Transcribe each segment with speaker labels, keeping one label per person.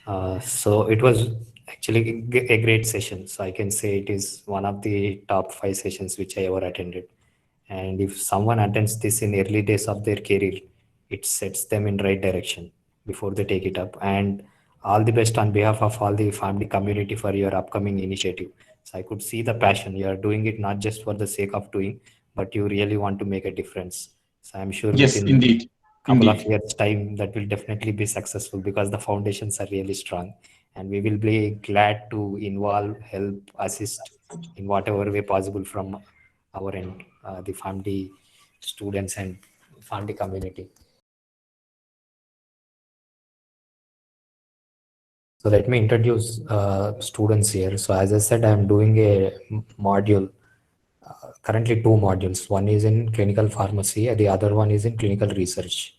Speaker 1: So it was actually a great session. So I can say it is one of the top 5 sessions which I ever attended. And if someone attends this in early days of their career, it sets them in right direction before they take it up. And all the best on behalf of all the family community for your upcoming initiative. So I could see the passion. You are doing it not just for the sake of doing, but you really want to make a difference. So I'm sure
Speaker 2: Yes,
Speaker 1: within
Speaker 2: indeed.
Speaker 1: couple of
Speaker 2: Indeed.
Speaker 1: years time that will definitely be successful because the foundations are really strong, and we will be glad to involve, help, assist in whatever way possible from our end, the family, students and family community. So let me introduce students here. So as I said, I am doing a module, currently 2 modules. One is in clinical pharmacy and the other one is in clinical research.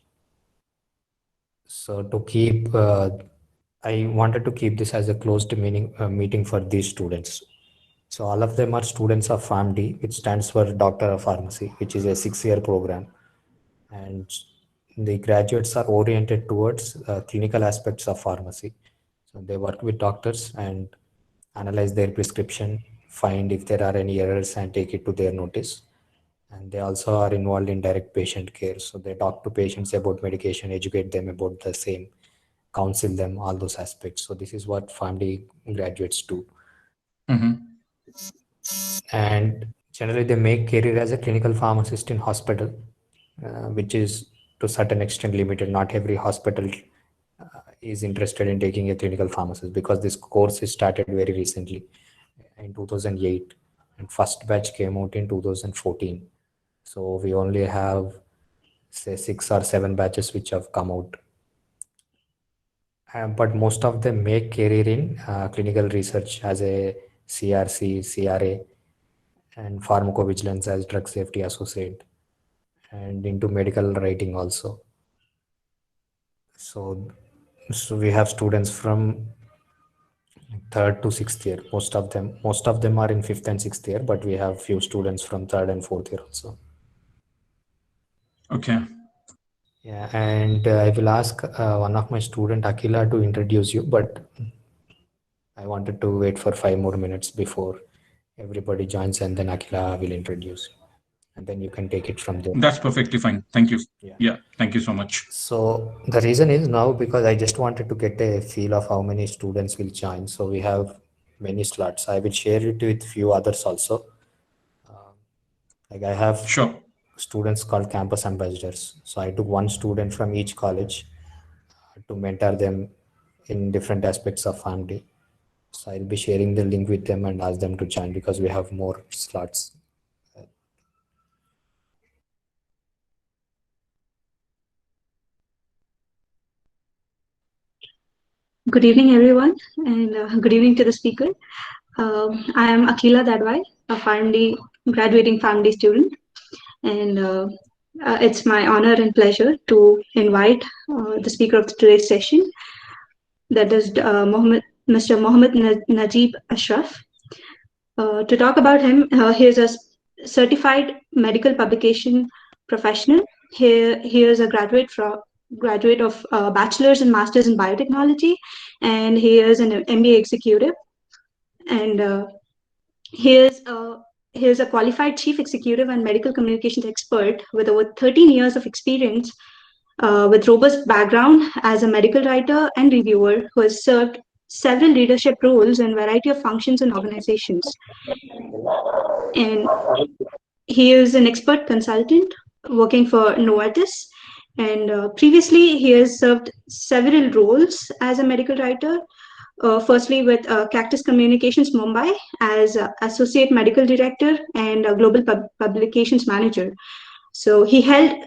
Speaker 1: So to keep, I wanted to keep this as a closed meeting for these students. So all of them are students of PharmD, which stands for Doctor of Pharmacy, which is a 6-year program. And the graduates are oriented towards clinical aspects of pharmacy. So they work with doctors and analyze their prescription, find if there are any errors and take it to their notice. And they also are involved in direct patient care. So they talk to patients about medication, educate them about the same, counsel them, all those aspects. So this is what PharmD graduates do.
Speaker 2: Mhm.
Speaker 1: And generally they make career as a clinical pharmacist in hospital, which is to certain extent limited. Not every hospital is interested in taking a clinical pharmacist because this course is started very recently in 2008 and first batch came out in 2014. So we only have say 6 or 7 batches which have come out. But most of them make career in clinical research as a CRC, CRA, and pharmacovigilance as drug safety associate, and into medical writing also. So, so we have students from third to sixth year. Most of them are in fifth and sixth year, but we have few students from third and fourth year also.
Speaker 2: Okay.
Speaker 1: Yeah, and I will ask one of my student Akila to introduce you, but I wanted to wait for 5 more minutes before everybody joins, and then Akila will introduce, and then you can take it from there.
Speaker 2: That's perfectly fine. Thank you.
Speaker 1: Yeah.
Speaker 2: Yeah. Thank you so much.
Speaker 1: So the reason is now because I just wanted to get a feel of how many students will join. So we have many slots. I will share it with few others also. Like I have
Speaker 2: Sure.
Speaker 1: students called campus ambassadors. So I took one student from each college to mentor them in different aspects of family. So I'll be sharing the link with them and ask them to join because we have more slots.
Speaker 3: Good evening, everyone, and good evening to the speaker. I am Akila Dadwai, a PharmD graduating PharmD student, and it's my honor and pleasure to invite the speaker of today's session, that is Mr. Mohammed Najib Ashraf. To talk about him, he is a certified medical publication professional. He is a graduate of bachelor's and master's in biotechnology, and he is an MBA executive. And he is he is a qualified chief executive and medical communications expert with over 13 years of experience, with robust background as a medical writer and reviewer who has served several leadership roles in a variety of functions and organizations. And he is an expert consultant working for Novartis. And previously, he has served several roles as a medical writer. Firstly, with Cactus Communications Mumbai as Associate Medical Director and Global Publications Manager. So he held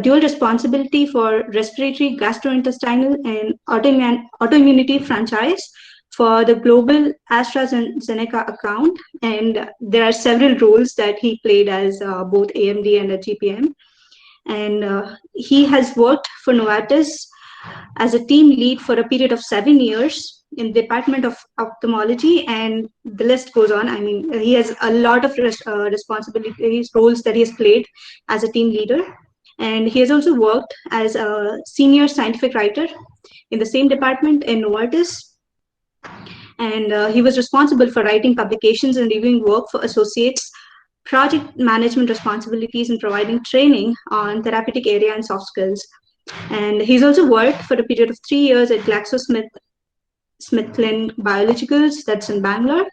Speaker 3: dual responsibility for respiratory, gastrointestinal, and autoimmunity franchise for the global AstraZeneca account. And there are several roles that he played as both AMD and a GPM. And he has worked for Novartis as a team lead for a period of 7 years in the Department of Ophthalmology, and the list goes on. I mean, he has a lot of responsibilities, roles that he has played as a team leader. And he has also worked as a senior scientific writer in the same department in Novartis. And he was responsible for writing publications and reviewing work for associates, project management responsibilities, and providing training on therapeutic area and soft skills. And he's also worked for a period of 3 years at GlaxoSmithKline Biologicals, that's in Bangalore.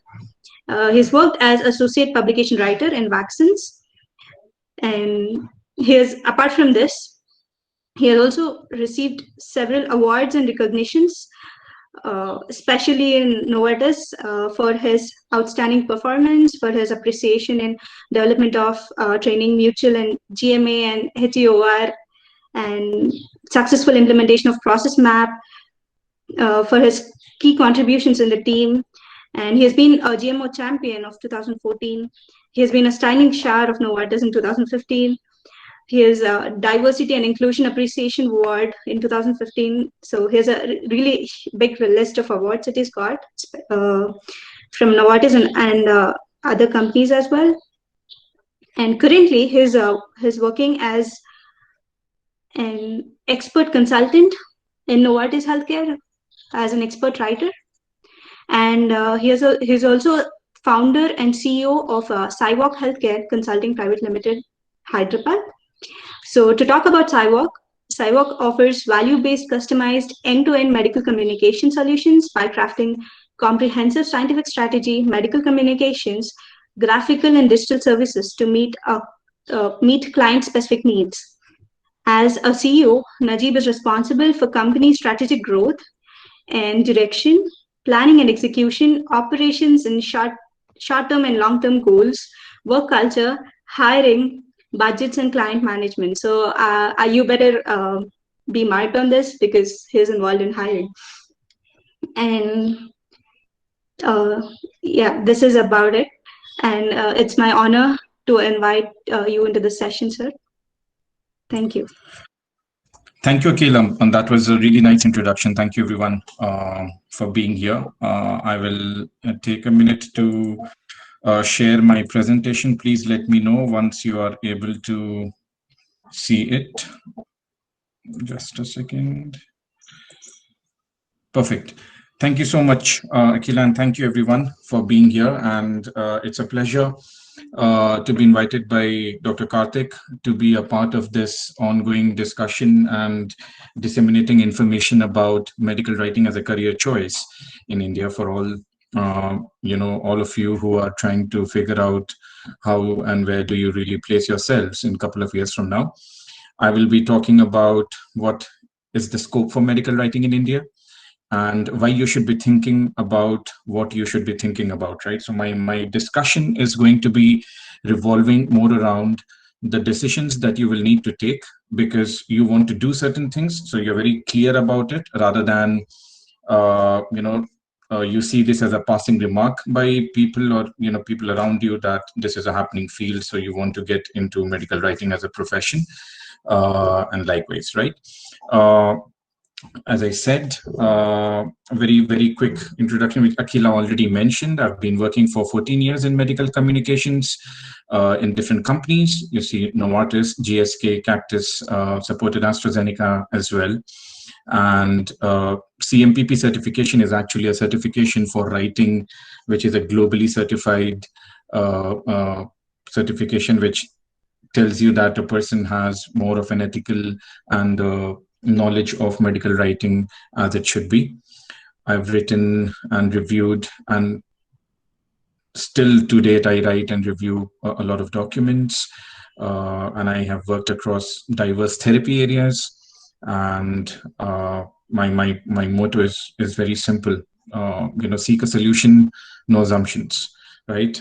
Speaker 3: He's worked as associate publication writer in vaccines. And apart from this, he has also received several awards and recognitions, especially in Novartis, for his outstanding performance, for his appreciation in development of training mutual and GMA and HEOR, and successful implementation of process map, for his key contributions in the team. And he has been a GMO champion of 2014. He has been a styling star of Novartis in 2015. He has a Diversity and Inclusion Appreciation Award in 2015. So he has a really big list of awards that he's got from Novartis and other companies as well. And currently, he's working as an expert consultant in Novartis Healthcare as an expert writer. And he's also founder and CEO of Cywalk Healthcare Consulting Private Limited, Hyderabad. So to talk about Cywalk offers value-based, customized, end-to-end medical communication solutions by crafting comprehensive scientific strategy, medical communications, graphical and digital services to meet client-specific needs. As a CEO, Najib is responsible for company strategic growth and direction, planning and execution, operations and short-term and long-term goals, work culture, hiring, budgets, and client management. So you better be marked on this because he's involved in hiring. And yeah, this is about it. And it's my honor to invite you into the session, sir. Thank you.
Speaker 2: Thank you, Akila. And that was a really nice introduction. Thank you, everyone, for being here. I will take a minute to share my presentation. Please let me know once you are able to see it. Just a second. Perfect. Thank you so much, Akila, and thank you, everyone, for being here. And it's a pleasure to be invited by Dr. Karthik to be a part of this ongoing discussion and disseminating information about medical writing as a career choice in India for all, all of you who are trying to figure out how and where do you really place yourselves in a couple of years from now. I will be talking about what is the scope for medical writing in India, and why you should be thinking about what you should be thinking about, right? So my discussion is going to be revolving more around the decisions that you will need to take because you want to do certain things. So you're very clear about it rather than, you see this as a passing remark by people or, people around you that this is a happening field. So you want to get into medical writing as a profession and likewise, right? As I said, very, very quick introduction, which Akila already mentioned. I've been working for 14 years in medical communications in different companies. You see Novartis, GSK, Cactus, supported AstraZeneca as well. And CMPP certification is actually a certification for writing, which is a globally certified certification, which tells you that a person has more of an ethical and knowledge of medical writing as it should be. I've written and reviewed, and still to date I write and review a lot of documents, and I have worked across diverse therapy areas. And my motto is very simple. Seek a solution, no assumptions, right?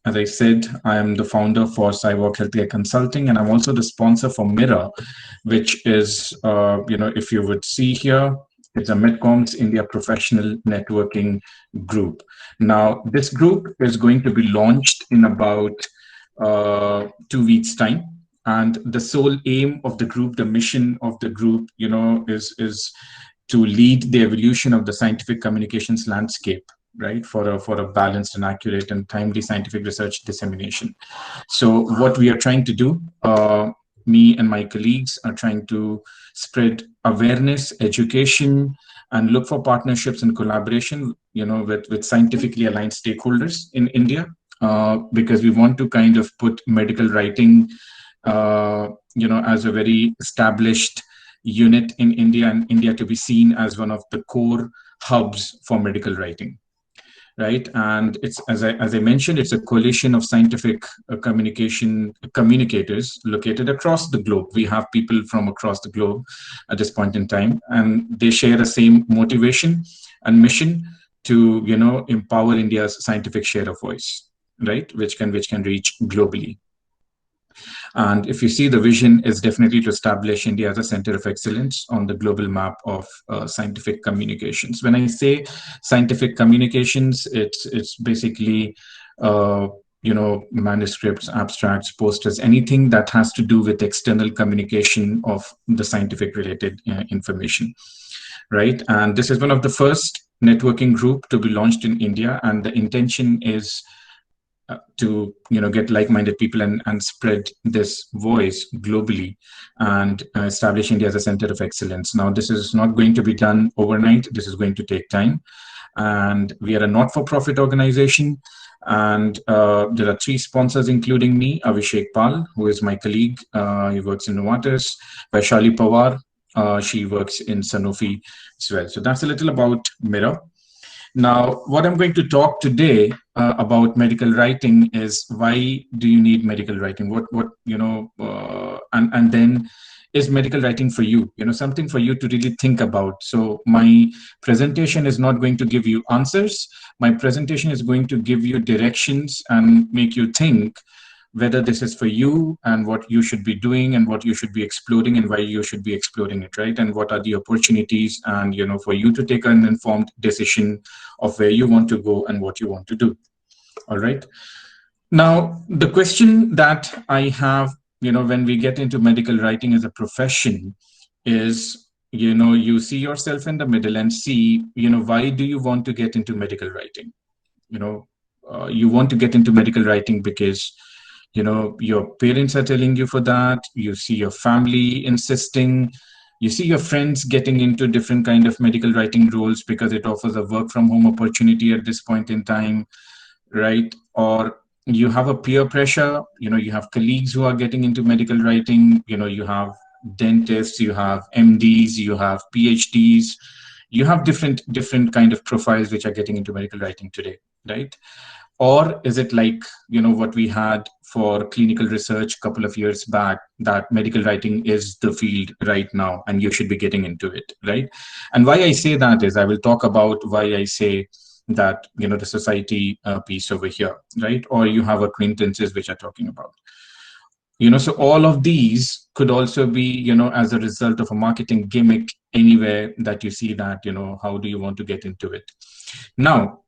Speaker 2: As I said, I am the founder for Cywalk Healthcare Consulting, and I'm also the sponsor for MIRA, which is, if you would see here, it's a Medcoms India Professional Networking Group. Now, this group is going to be launched in about 2 weeks' time. And the sole aim of the group, the mission of the group, is to lead the evolution of the scientific communications landscape, right, for a balanced and accurate and timely scientific research dissemination. So what we are trying to do, me and my colleagues are trying to spread awareness, education, and look for partnerships and collaboration, with scientifically aligned stakeholders in India, because we want to kind of put medical writing, as a very established unit in India, and India to be seen as one of the core hubs for medical writing. Right, and it's as I mentioned, it's a coalition of scientific communicators located across the globe. We have people from across the globe at this point in time, and they share the same motivation and mission to empower India's scientific share of voice, right, which can reach globally. And if you see, the vision is definitely to establish India as a center of excellence on the global map of scientific communications. When I say scientific communications, it's basically manuscripts, abstracts, posters, anything that has to do with external communication of the scientific related information, right? And this is one of the first networking group to be launched in India, and the intention is to get like-minded people and spread this voice globally and establish India as a center of excellence. Now, this is not going to be done overnight. This is going to take time, and we are a not-for-profit organization, and there are 3 sponsors, including me, Abhishek Pal, who is my colleague. He works in Novartis. Vaishali Pawar, she works in Sanofi as well. So that's a little about Mira. Now, what I'm going to talk today about medical writing is, why do you need medical writing? And then, is medical writing for you? Something for you to really think about. So my presentation is not going to give you answers. My presentation is going to give you directions and make you think whether this is for you and what you should be doing and what you should be exploring and why you should be exploring it, right? And what are the opportunities, and for you to take an informed decision of where you want to go and what you want to do. All right. Now, the question that I have, when we get into medical writing as a profession is, you see yourself in the middle and see, why do you want to get into medical writing? You want to get into medical writing because your parents are telling you for that. You see your family insisting. You see your friends getting into different kind of medical writing roles because it offers a work from home opportunity at this point in time, right? Or you have a peer pressure. You have colleagues who are getting into medical writing. You have dentists, you have MDs, you have PhDs. You have different kind of profiles which are getting into medical writing today, right? Or is it like, what we had for clinical research a couple of years back, that medical writing is the field right now and you should be getting into it, right? And why I say that is, I will talk about why I say that, the society piece over here, right? Or you have acquaintances which are talking about. So all of these could also be, as a result of a marketing gimmick anywhere that you see that, how do you want to get into it? Now,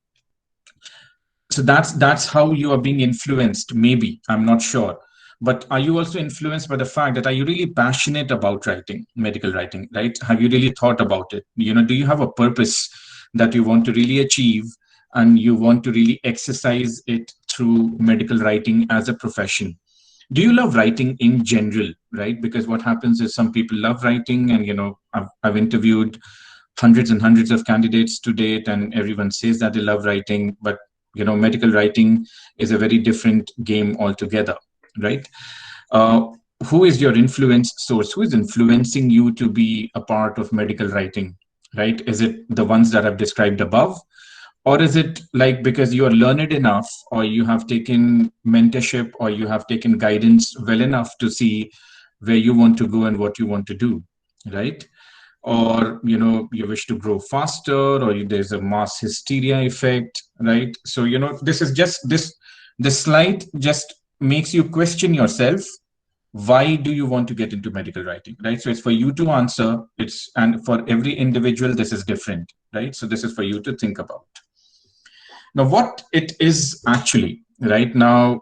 Speaker 2: so that's how you are being influenced, maybe, I'm not sure. But are you also influenced by the fact that, are you really passionate about writing, medical writing, right? Have you really thought about it? Do you have a purpose that you want to really achieve and you want to really exercise it through medical writing as a profession? Do you love writing in general, right? Because what happens is, some people love writing, and, I've interviewed hundreds and hundreds of candidates to date, and everyone says that they love writing, but medical writing is a very different game altogether, right? Who is your influence source? Who is influencing you to be a part of medical writing, right? Is it the ones that I've described above? Or is it like, because you are learned enough, or you have taken mentorship, or you have taken guidance well enough to see where you want to go and what you want to do, right? Or you wish to grow faster, or there's a mass hysteria effect, right? So this is just this slide just makes you question yourself, why do you want to get into medical writing, right? So it's for you to answer. And for every individual this is different, right? So this is for you to think about. Now, what it is actually, right? Now,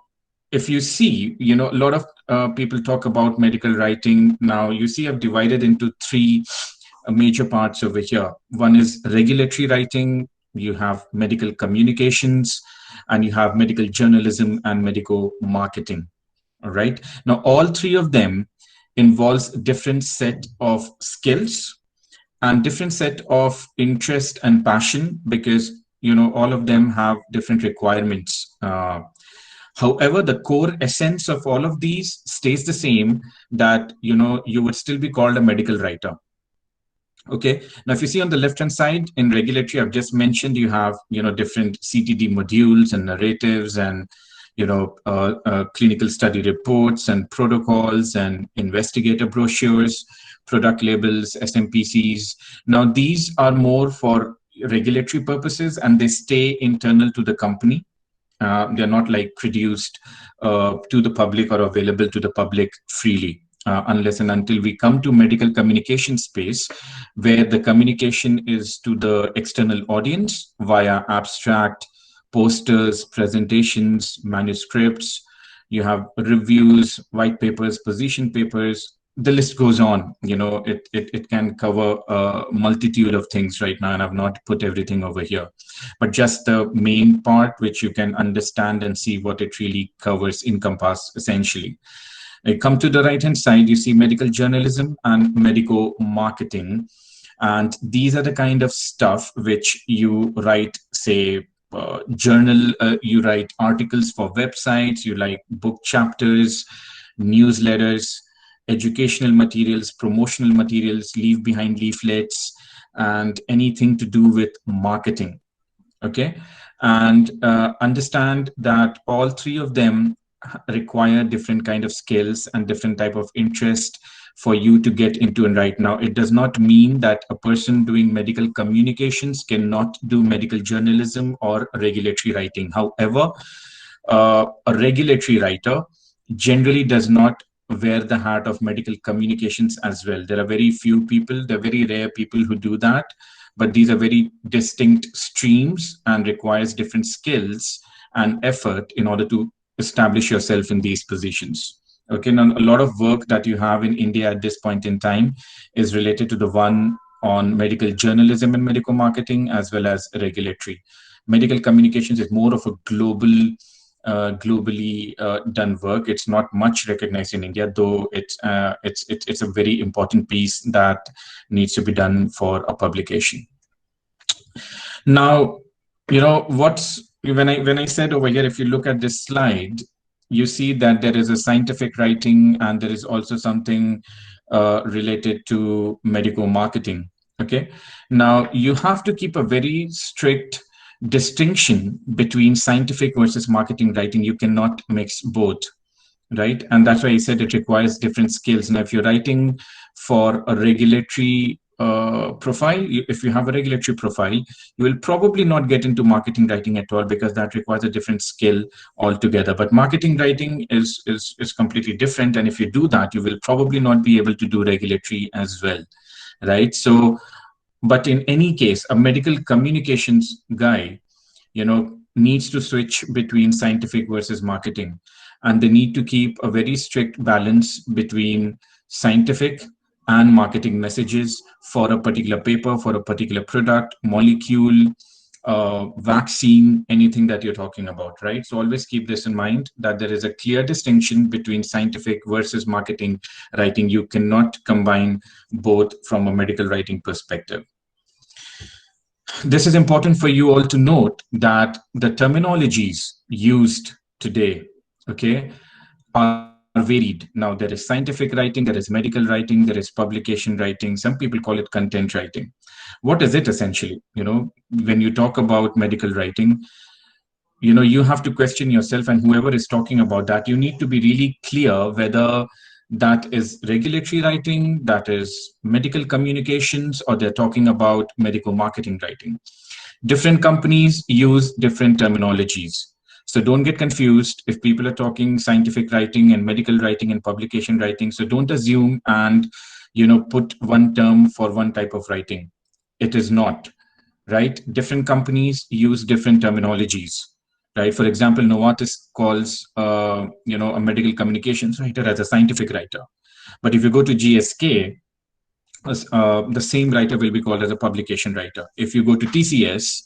Speaker 2: if you see, a lot of people talk about medical writing. Now, you see, I've divided into 3 major parts over here. One is regulatory writing, you have medical communications, and you have medical journalism and medical marketing. All right. Now, all 3 of them involves different set of skills and different set of interest and passion, because all of them have different requirements. However, the core essence of all of these stays the same, that you would still be called a medical writer. Okay, now if you see on the left hand side in regulatory, I've just mentioned you have different CTD modules and narratives and clinical study reports and protocols and investigator brochures, product labels, SMPCs. Now these are more for regulatory purposes and they stay internal to the company. They're not like produced to the public or available to the public freely. Unless and until we come to medical communication space, where the communication is to the external audience via abstract, posters, presentations, manuscripts, you have reviews, white papers, position papers, the list goes on. It can cover a multitude of things right now, and I've not put everything over here, but just the main part which you can understand and see what it really covers, encompass essentially. I come to the right hand side, you see medical journalism and medical marketing. And these are the kind of stuff which you write, say, journal, you write articles for websites, you like book chapters, newsletters, educational materials, promotional materials, leave behind leaflets, and anything to do with marketing. Okay, and understand that all three of them require different kind of skills and different type of interest for you to get into. And right now, it does not mean that a person doing medical communications cannot do medical journalism or regulatory writing. However, a regulatory writer generally does not wear the hat of medical communications as well. There are very few people, there are very rare people who do that, but these are very distinct streams and requires different skills and effort in order to establish yourself in these positions. Okay, now a lot of work that you have in India at this point in time is related to the one on medical journalism and medical marketing, as well as regulatory. Medical communications is more of a globally done work. It's not much recognized in India, though it's a very important piece that needs to be done for a publication. Now, when I said over here, if you look at this slide, you see that there is a scientific writing and there is also something related to medical marketing. Okay, now you have to keep a very strict distinction between scientific versus marketing writing. You cannot mix both, right? And that's why I said it requires different skills. Now, if you're writing for a regulatory profile, if you have a regulatory profile, you will probably not get into marketing writing at all, because that requires a different skill altogether. But marketing writing is completely different, and if you do that, you will probably not be able to do regulatory as well, right? So, but in any case, a medical communications guy, needs to switch between scientific versus marketing, and they need to keep a very strict balance between scientific and marketing messages for a particular paper, for a particular product, molecule, vaccine, anything that you're talking about, right? So always keep this in mind, that there is a clear distinction between scientific versus marketing writing. You cannot combine both from a medical writing perspective. This is important for you all to note, that the terminologies used today, okay, are varied. Now, there is scientific writing, there is medical writing, there is publication writing. Some people call it content writing. What is it essentially? When you talk about medical writing, you have to question yourself, and whoever is talking about that, you need to be really clear whether that is regulatory writing, that is medical communications, or they're talking about medical marketing writing. Different companies use different terminologies. So don't get confused if people are talking scientific writing and medical writing and publication writing. So don't assume and, put one term for one type of writing. It is not, right? Different companies use different terminologies, right? For example, Novartis calls, a medical communications writer as a scientific writer. But if you go to GSK, the same writer will be called as a publication writer. If you go to TCS,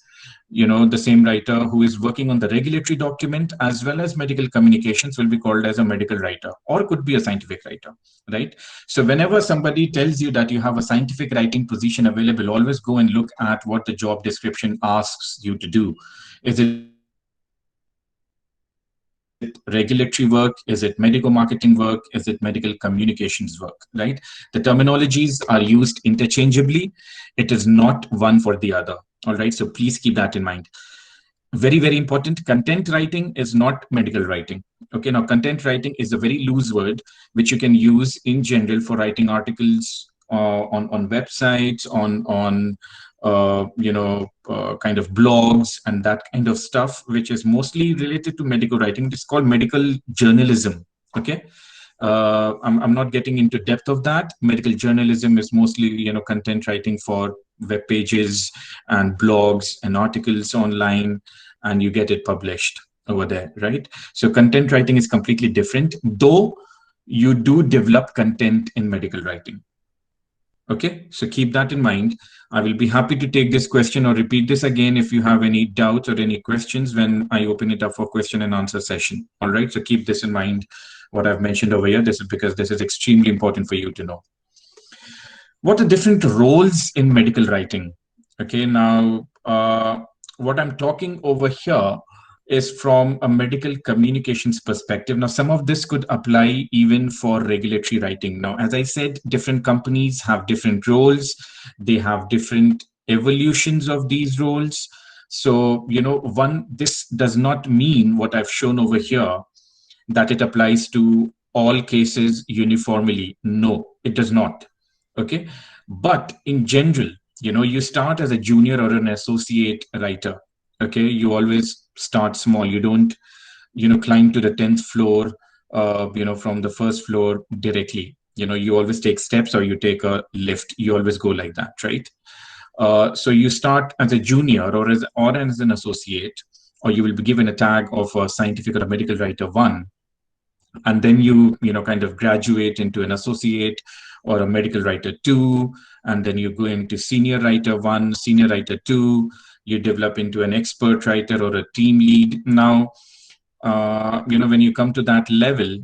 Speaker 2: the same writer who is working on the regulatory document as well as medical communications will be called as a medical writer, or could be a scientific writer, right? So whenever somebody tells you that you have a scientific writing position available, always go and look at what the job description asks you to do. Is it regulatory work? Is it medical marketing work? Is it medical communications work, right? The terminologies are used interchangeably. It is not one for the other, all right? So please keep that in mind. Very, very important. Content writing is not medical writing. Okay, now content writing is a very loose word which you can use in general for writing articles on websites, on kind of blogs and that kind of stuff, which is mostly related to medical writing. It's called medical journalism. Okay, I'm not getting into depth of that. Medical journalism is mostly content writing for web pages and blogs and articles online, and you get it published over there, right? So content writing is completely different, though you do develop content in medical writing. Okay, so keep that in mind. I will be happy to take this question or repeat this again if you have any doubts or any questions when I open it up for question and answer session. All right, so keep this in mind, what I've mentioned over here. This is because this is extremely important for you to know. What are different roles in medical writing? Okay, now what I'm talking over here is from a medical communications perspective. Now, some of this could apply even for regulatory writing. Now, as I said, different companies have different roles. They have different evolutions of these roles. So, this does not mean what I've shown over here, that it applies to all cases uniformly. No, it does not. Okay. But in general, you start as a junior or an associate writer. Okay, you always start small. You don't, climb to the 10th floor, from the first floor directly. You always take steps, or you take a lift. You always go like that, right? So you start as a junior or as an associate, or you will be given a tag of a scientific or a medical writer 1. And then you kind of graduate into an associate or a medical writer 2, and then you go into senior writer 1, senior writer 2. You develop into an expert writer or a team lead. Now, when you come to that level,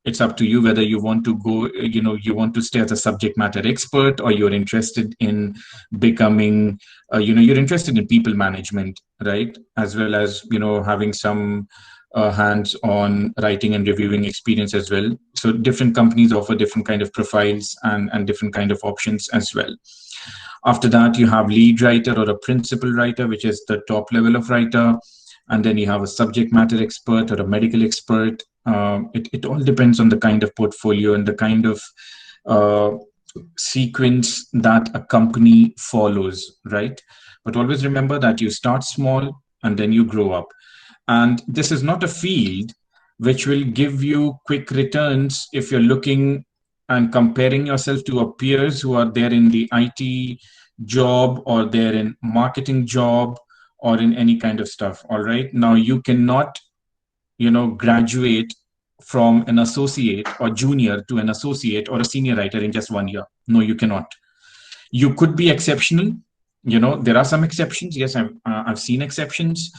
Speaker 2: it's up to you whether you want to go, you want to stay as a subject matter expert, or you're interested in becoming, you're interested in people management, right? As well as, having some hands-on writing and reviewing experience as well. So different companies offer different kind of profiles and different kind of options as well. After that, you have lead writer or a principal writer, which is the top level of writer. And then you have a subject matter expert or a medical expert. It all depends on the kind of portfolio and the kind of sequence that a company follows, right? But always remember that you start small and then you grow up. And this is not a field which will give you quick returns if you're looking and comparing yourself to your peers who are there in the IT job, or they're in marketing job, or in any kind of stuff. All right. Now you cannot, graduate from an associate or junior to an associate or a senior writer in just 1 year. No, you cannot. You could be exceptional. There are some exceptions. Yes, I've seen exceptions.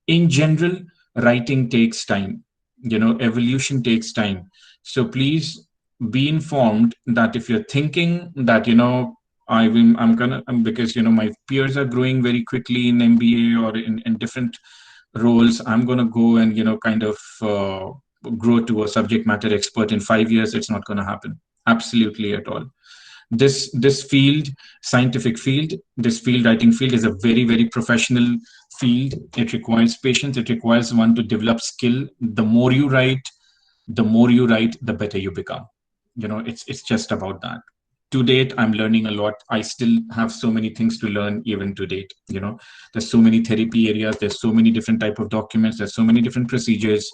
Speaker 2: In general, writing takes time. Evolution takes time. So please be informed that if you're thinking that, because, my peers are growing very quickly in MBA or in different roles, I'm going to go and, kind of grow to a subject matter expert in 5 years. It's not going to happen. Absolutely at all. This field, scientific field, this field, writing field, is a very, very professional field. It requires patience. It requires one to develop skill. The more you write, the better you become. It's just about that. To date, I'm learning a lot. I still have so many things to learn even to date. There's so many therapy areas. There's so many different type of documents. There's so many different procedures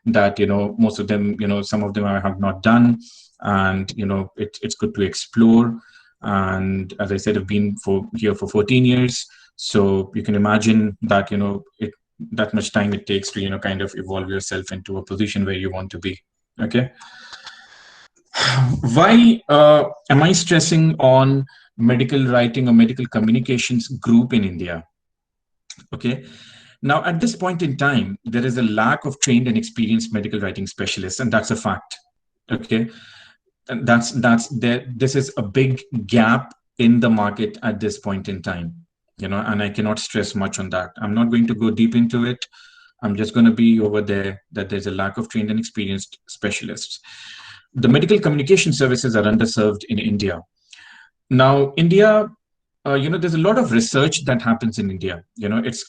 Speaker 2: that, most of them, some of them I have not done. And, it's good to explore. And as I said, I've been here for 14 years. So you can imagine that, that much time it takes to, kind of evolve yourself into a position where you want to be. Okay. Why am I stressing on medical writing or medical communications group in India? Okay. Now, at this point in time, there is a lack of trained and experienced medical writing specialists, and that's a fact. Okay. And this is a big gap in the market at this point in time, and I cannot stress much on that. I'm not going to go deep into it. I'm just going to be over there that there's a lack of trained and experienced specialists. The medical communication services are underserved in India. Now, India, there's a lot of research that happens in India.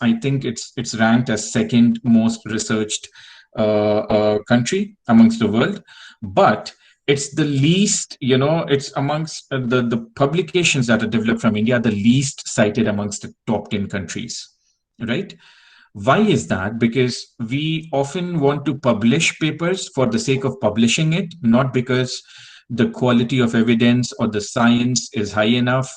Speaker 2: I think it's ranked as second most researched country amongst the world, but it's the least, it's amongst the publications that are developed from India, the least cited amongst the top 10 countries, right? Why is that? Because we often want to publish papers for the sake of publishing it, not because the quality of evidence or the science is high enough.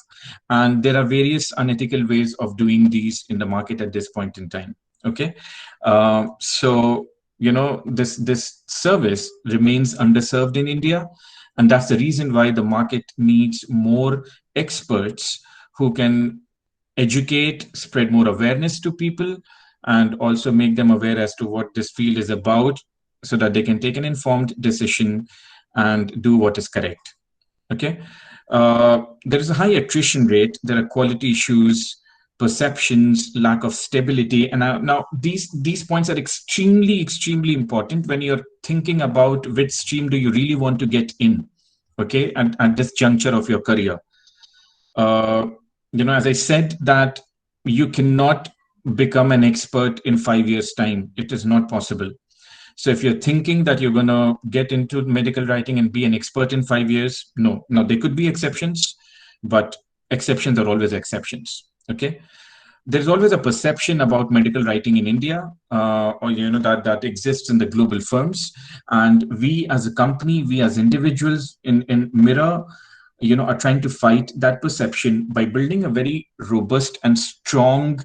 Speaker 2: And there are various unethical ways of doing these in the market at this point in time. Okay. So, this service remains underserved in India. And that's the reason why the market needs more experts who can educate, spread more awareness to people, and also make them aware as to what this field is about so that they can take an informed decision and do what is correct. Okay. There is a high attrition rate. There are quality issues, perceptions, lack of stability. And now these points are extremely, extremely important when you're thinking about which stream do you really want to get in, okay, at this juncture of your career. As I said, that you cannot become an expert in 5 years' time. It is not possible. So if you're thinking that you're going to get into medical writing and be an expert in 5 years, no. Now, there could be exceptions, but exceptions are always exceptions. Okay. There's always a perception about medical writing in India, that exists in the global firms. And we as a company, we as individuals in Mirror, are trying to fight that perception by building a very robust and strong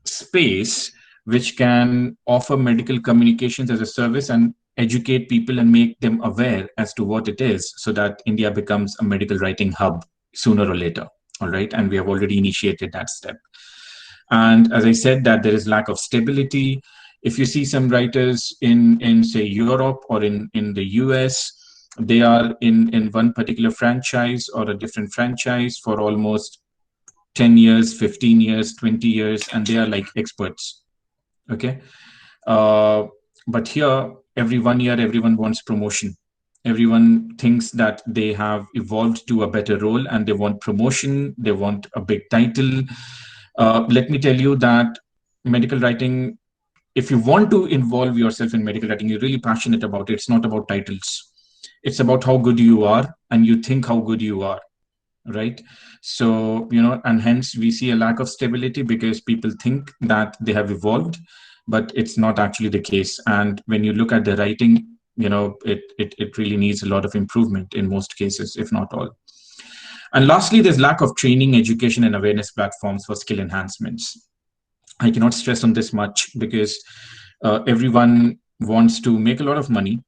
Speaker 2: space which can offer medical communications as a service and educate people and make them aware as to what it is, so that India becomes a medical writing hub sooner or later. All right. And we have already initiated that step. And as I said, that there is lack of stability. If you see some writers in say Europe or in the US, they are in one particular franchise or a different franchise for almost 10 years, 15 years, 20 years, and they are like experts. Okay. But here, every 1 year, everyone wants promotion. Everyone thinks that they have evolved to a better role and they want promotion. They want a big title. Let me tell you that medical writing, if you want to involve yourself in medical writing, you're really passionate about it. It's not about titles. It's about how good you are and you think how good you are. Right. So, and hence we see a lack of stability because people think that they have evolved, but it's not actually the case. And when you look at the writing, it really needs a lot of improvement in most cases, if not all. And lastly, there's lack of training, education, and awareness platforms for skill enhancements. I cannot stress on this much because everyone wants to make a lot of money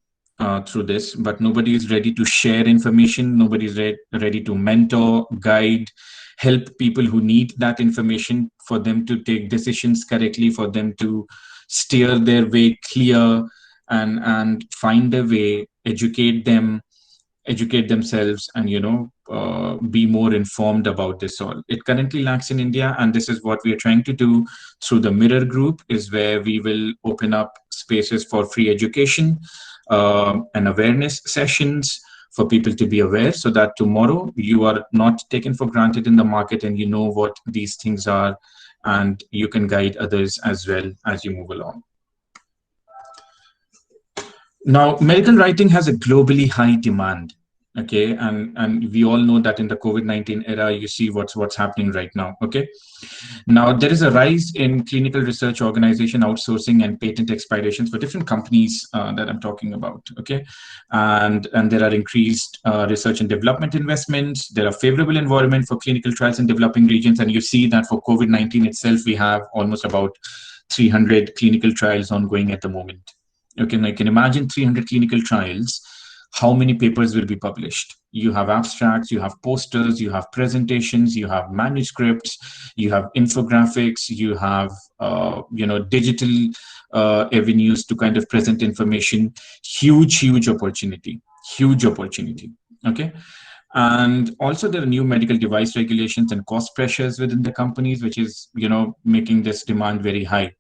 Speaker 2: through this, but nobody is ready to share information. Nobody is ready to mentor, guide, help people who need that information for them to take decisions correctly, for them to steer their way clear and find a way, educate themselves, and be more informed about this all. It currently lacks in India, and this is what we are trying to do through the Mirror Group, is where we will open up spaces for free education and awareness sessions for people to be aware, so that tomorrow you are not taken for granted in the market and you know what these things are, and you can guide others as well as you move along. Now, medical writing has a globally high demand. Okay, and we all know that in the COVID-19 era, you see what's happening right now. Okay, now there is a rise in clinical research organization outsourcing and patent expirations for different companies that I'm talking about. Okay, and there are increased research and development investments. There are favorable environment for clinical trials in developing regions, and you see that for COVID-19 itself, we have almost about 300 clinical trials ongoing at the moment. Okay, and I can imagine 300 clinical trials. How many papers will be published? You have abstracts, you have posters, you have presentations, you have manuscripts, you have infographics, you have digital avenues to kind of present information. Huge opportunity, huge opportunity. Okay. And also there are new medical device regulations and cost pressures within the companies, which is, making this demand very high.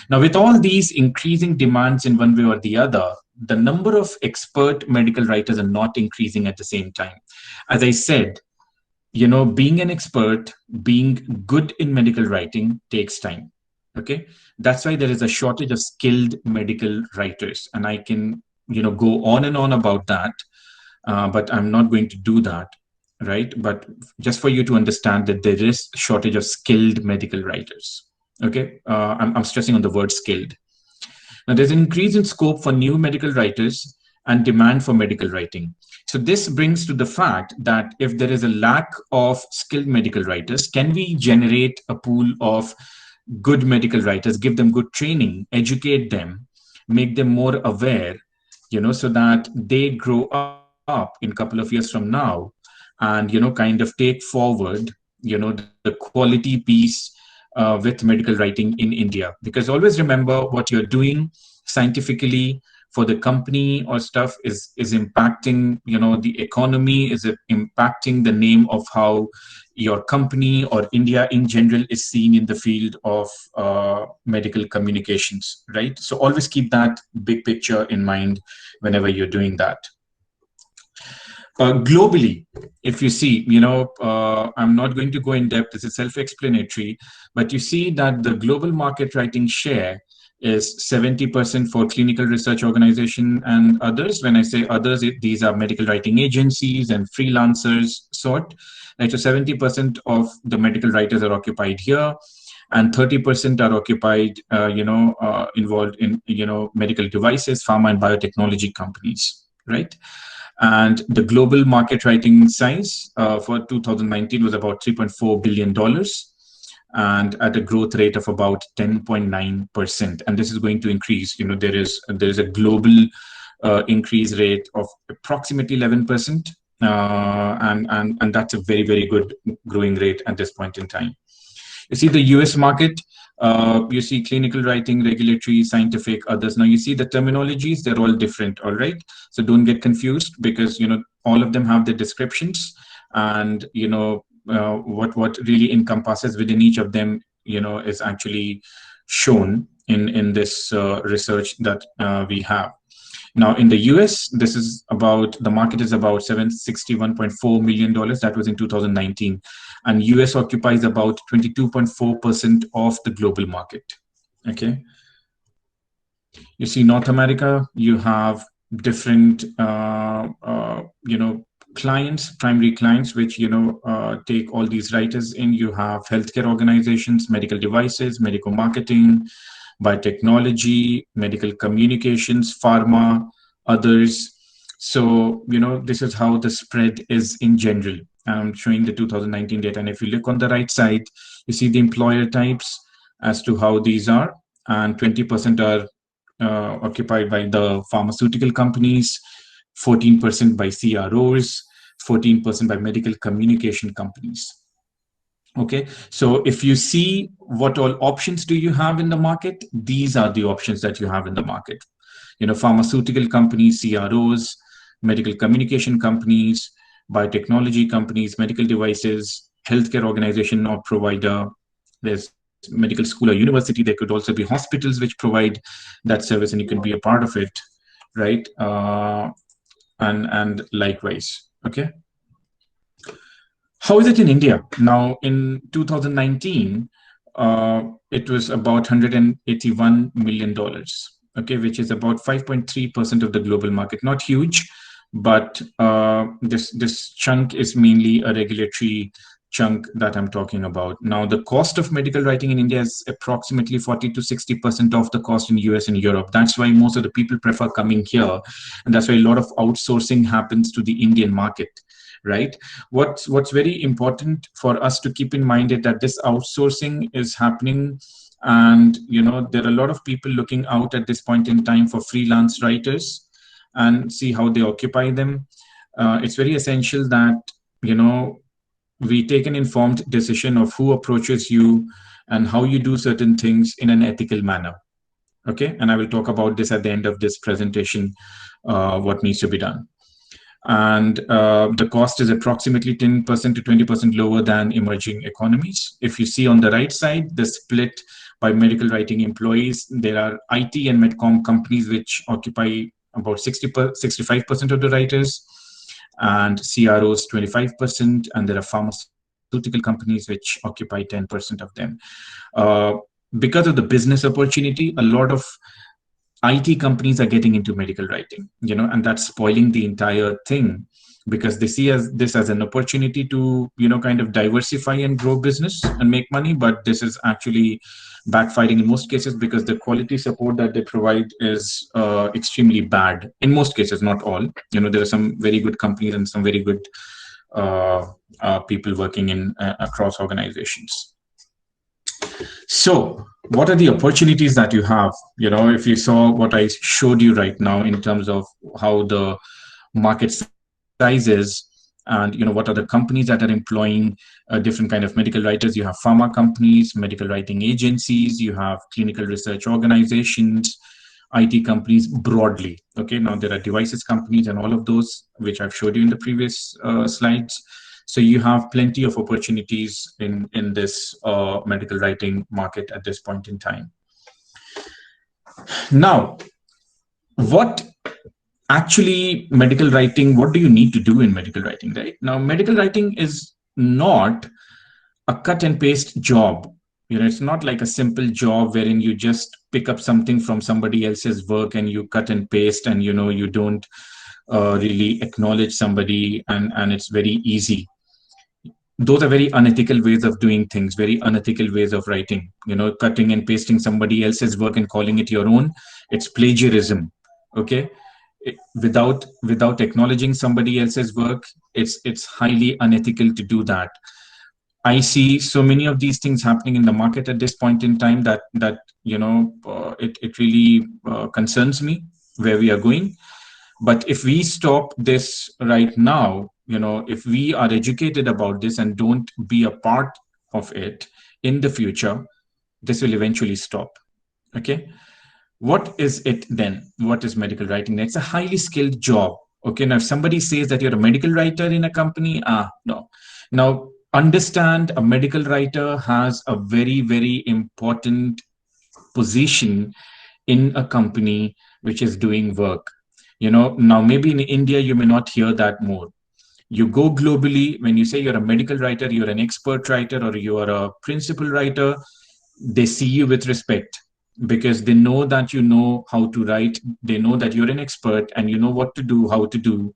Speaker 2: Now, with all these increasing demands in one way or the other, the number of expert medical writers are not increasing at the same time. As I said, being an expert, being good in medical writing takes time. Okay. That's why there is a shortage of skilled medical writers. And I can, go on and on about that. But I'm not going to do that, right? But just for you to understand that there is a shortage of skilled medical writers. Okay, I'm stressing on the word skilled. Now, there's an increase in scope for new medical writers and demand for medical writing. So this brings to the fact that if there is a lack of skilled medical writers, can we generate a pool of good medical writers, give them good training, educate them, make them more aware, so that they grow up in a couple of years from now and, kind of take forward, the quality piece with medical writing in India. Because always remember, what you're doing scientifically for the company or stuff is impacting, the economy, is it impacting the name of how your company or India in general is seen in the field of medical communications, right? So always keep that big picture in mind whenever you're doing that. Globally, if you see, I'm not going to go in depth, this is self-explanatory, but you see that the global market writing share is 70% for clinical research organization and others. When I say others, these are medical writing agencies and freelancers sort. Right? So 70% of the medical writers are occupied here, and 30% are occupied, involved in, medical devices, pharma and biotechnology companies, right? And the global market writing size for 2019 was about $3.4 billion and at a growth rate of about 10.9%. And this is going to increase. There is a global increase rate of approximately 11%. And that's a very, very good growing rate at this point in time. You see the US market, you see clinical writing, regulatory, scientific, others. Now you see the terminologies, they're all different, all right? So don't get confused because, all of them have their descriptions and, what really encompasses within each of them, is actually shown in this research that we have. Now in the US, the market is about $761.4 million. That was in 2019. And US occupies about 22.4% of the global market. Okay. You see North America, you have different, clients, primary clients, which, take all these writers in. You have healthcare organizations, medical devices, medical marketing, biotechnology, medical communications, pharma, others. So, this is how the spread is in general. I'm showing the 2019 data. And if you look on the right side, you see the employer types as to how these are. And 20% are occupied by the pharmaceutical companies, 14% by CROs, 14% by medical communication companies. Okay, so if you see what all options do you have in the market, these are the options that you have in the market. Pharmaceutical companies, CROs, medical communication companies, biotechnology companies, medical devices, healthcare organization or provider. There's medical school or university. There could also be hospitals which provide that service and you can be a part of it, right? And likewise, okay? How is it in India? Now, in 2019, it was about $181 million, okay, which is about 5.3% of the global market. Not huge, but this chunk is mainly a regulatory chunk that I'm talking about. Now, the cost of medical writing in India is approximately 40 to 60% of the cost in US and Europe. That's why most of the people prefer coming here. And that's why a lot of outsourcing happens to the Indian market, right? What's very important for us to keep in mind is that this outsourcing is happening. And, there are a lot of people looking out at this point in time for freelance writers and see how they occupy them. it's very essential that, you know, we take an informed decision of who approaches you and how you do certain things in an ethical manner. Okay, and I will talk about this at the end of this presentation, what needs to be done. And the cost is approximately 10% to 20% lower than emerging economies. If you see on the right side, the split by medical writing employees, there are IT and Medcom companies which occupy about 65% of the writers, and CROs 25%, and there are pharmaceutical companies which occupy 10% of them. Because of the business opportunity, a lot of IT companies are getting into medical writing, you know, and that's spoiling the entire thing, because they see this as an opportunity to, you know, kind of diversify and grow business and make money. But this is actually backfiring in most cases, because the quality support that they provide is extremely bad in most cases, not all. You know, there are some very good companies and some very good people working in across organizations. So what are the opportunities that you have? You know, if you saw what I showed you right now in terms of how the market size is, and, you know, what are the companies that are employing different kind of medical writers. You have pharma companies, medical writing agencies, you have clinical research organizations, IT companies broadly. Okay, now there are devices companies and all of those, which I've showed you in the previous slides. So you have plenty of opportunities in this medical writing market at this point in time. Now, what actually medical writing, what do you need to do in medical writing, right? Now, medical writing is not a cut and paste job. You know, it's not like a simple job wherein you just pick up something from somebody else's work and you cut and paste, and, you know, you don't really acknowledge somebody, and it's very easy. Those are very unethical ways of doing things, very unethical ways of writing. You know, cutting and pasting somebody else's work and calling it your own, it's plagiarism. Okay, without acknowledging somebody else's work, it's highly unethical to do that. I see so many of these things happening in the market at this point in time that you know, it really concerns me where we are going. But if we stop this right now, you know, if we are educated about this and don't be a part of it in the future, this will eventually stop. Okay. What is it then? What is medical writing? It's a highly skilled job. Okay. Now, if somebody says that you're a medical writer in a company, no. Now, understand, a medical writer has a very, very important position in a company which is doing work. You know, now maybe in India, you may not hear that more. You go globally, when you say you're a medical writer, you're an expert writer, or you are a principal writer, they see you with respect, because they know that you know how to write. They know that you're an expert and you know what to do, how to do.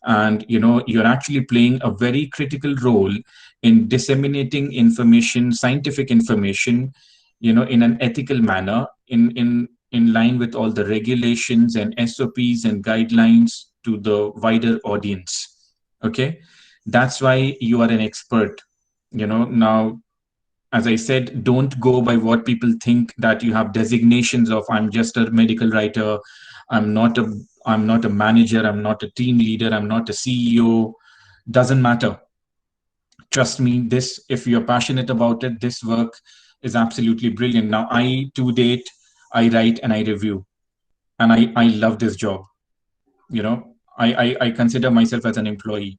Speaker 2: And, you know, you're actually playing a very critical role in disseminating information, scientific information, you know, in an ethical manner, in line with all the regulations and SOPs and guidelines to the wider audience. Okay, that's why you are an expert. You know, now, as I said, don't go by what people think, that you have designations of, I'm just a medical writer, I'm not a manager, I'm not a team leader, I'm not a CEO. Doesn't matter. Trust me, this, if you're passionate about it, this work is absolutely brilliant. Now, to date, I write and I review, and I love this job. You know, I consider myself as an employee.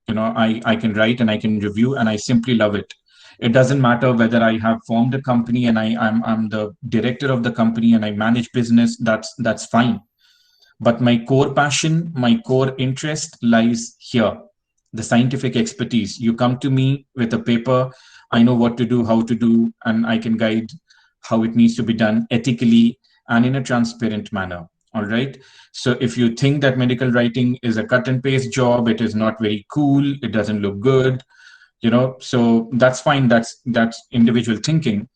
Speaker 2: You know, I can write and I can review, and I simply love it. It doesn't matter whether I have formed a company and I'm the director of the company and I manage business. That's fine. But my core passion, my core interest lies here. The scientific expertise. You come to me with a paper, I know what to do, how to do, and I can guide how it needs to be done ethically and in a transparent manner. All right. So if you think that medical writing is a cut and paste job, it is not very cool, it doesn't look good, you know, so that's fine. That's individual thinking.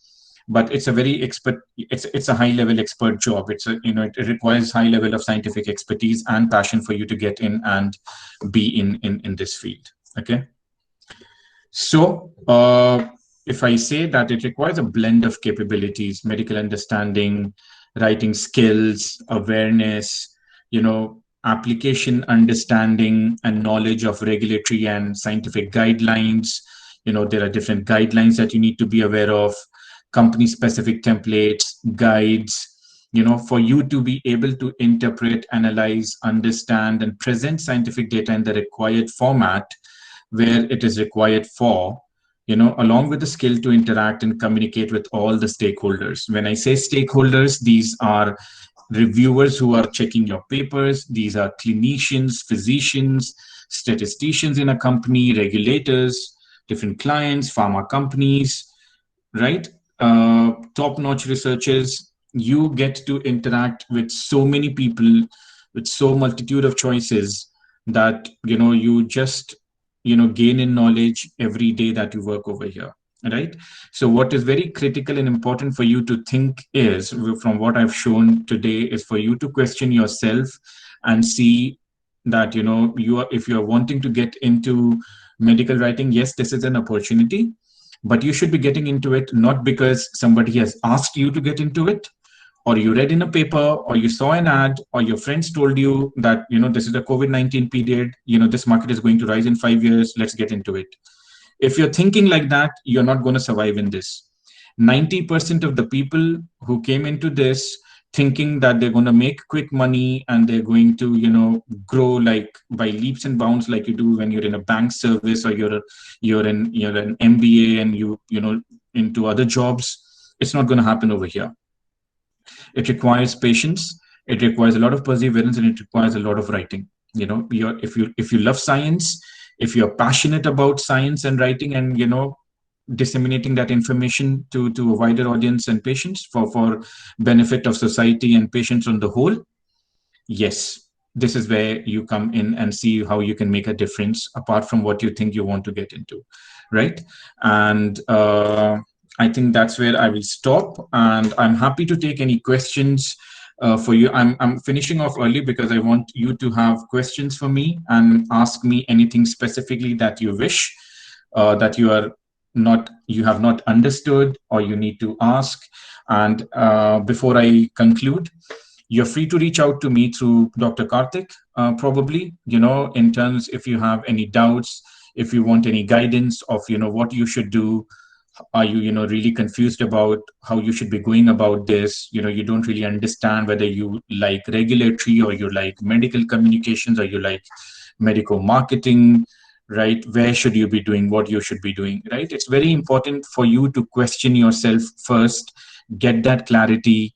Speaker 2: But it's a very it's a high level expert job. It's a, you know, it requires high level of scientific expertise and passion for you to get in and be in this field. Okay. So if I say that it requires a blend of capabilities, medical understanding, writing skills, awareness, you know, application understanding and knowledge of regulatory and scientific guidelines. There are different guidelines that you need to be aware of, company specific templates, guides, for you to be able to interpret, analyze, understand, and present scientific data in the required format where it is required for, along with the skill to interact and communicate with all the stakeholders. When I say stakeholders, these are reviewers who are checking your papers. These are clinicians, physicians, statisticians in a company, regulators, different clients, pharma companies, right? Top-notch researchers. You get to interact with so many people, with so multitude of choices that, you just, gain in knowledge every day that you work over here. Right. So what is very critical and important for you to think is, from what I've shown today, is for you to question yourself and see that, if you're wanting to get into medical writing, yes, this is an opportunity, but you should be getting into it not because somebody has asked you to get into it, or you read in a paper, or you saw an ad, or your friends told you that, this is the COVID-19 period, this market is going to rise in 5 years, let's get into it. If you're thinking like that, you're not going to survive in this. 90% of the people who came into this thinking that they're going to make quick money and they're going to, grow like by leaps and bounds, like you do when you're in a bank service, or you're an MBA and you into other jobs. It's not going to happen over here. It requires patience. It requires a lot of perseverance, and it requires a lot of writing. If you love science, if you're passionate about science and writing, and disseminating that information to a wider audience and patients for benefit of society and patients on the whole, yes, this is where you come in and see how you can make a difference apart from what you think you want to get into, right? And I think that's where I will stop, and I'm happy to take any questions for you. I'm finishing off early because I want you to have questions for me and ask me anything specifically that you wish, that you have not understood or you need to ask. And before I conclude, you're free to reach out to me through Dr. Karthik, probably, in terms, if you have any doubts, if you want any guidance of, what you should do. Are you, really confused about how you should be going about this? You don't really understand whether you like regulatory, or you like medical communications, or you like medical marketing, right? Where should you be doing what you should be doing, right? It's very important for you to question yourself first, get that clarity,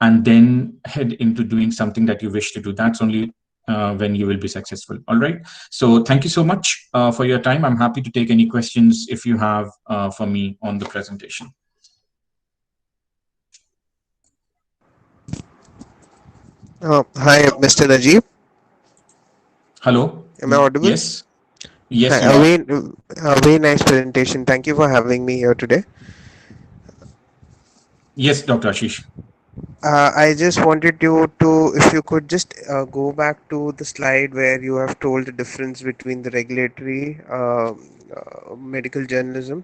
Speaker 2: and then head into doing something that you wish to do. That's only when you will be successful. All right. So thank you so much for your time. I'm happy to take any questions if you have for me on the presentation.
Speaker 4: Hi, Mr. Najib.
Speaker 2: Hello.
Speaker 4: Am I audible?
Speaker 2: Yes. Yes.
Speaker 4: Hi, a very nice presentation. Thank you for having me here today.
Speaker 2: Yes, Dr. Ashish.
Speaker 4: I just wanted you to, if you could just go back to the slide where you have told the difference between the regulatory, medical journalism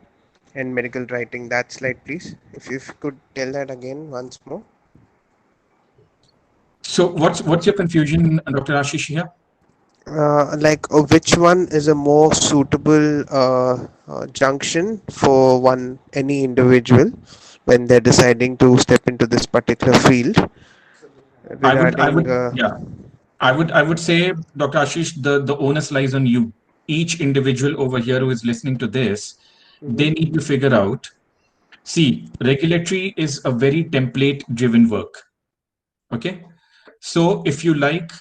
Speaker 4: and medical writing. That slide, please. If you could tell that again once more.
Speaker 2: So what's your confusion, Dr. Ashish, here?
Speaker 4: Which one is a more suitable junction for any individual when they're deciding to step into this particular field?
Speaker 2: I would say, Dr. Ashish, the onus lies on you. Each individual over here who is listening to this, they need to figure out. See, regulatory is a very template-driven work. Okay, so if you like,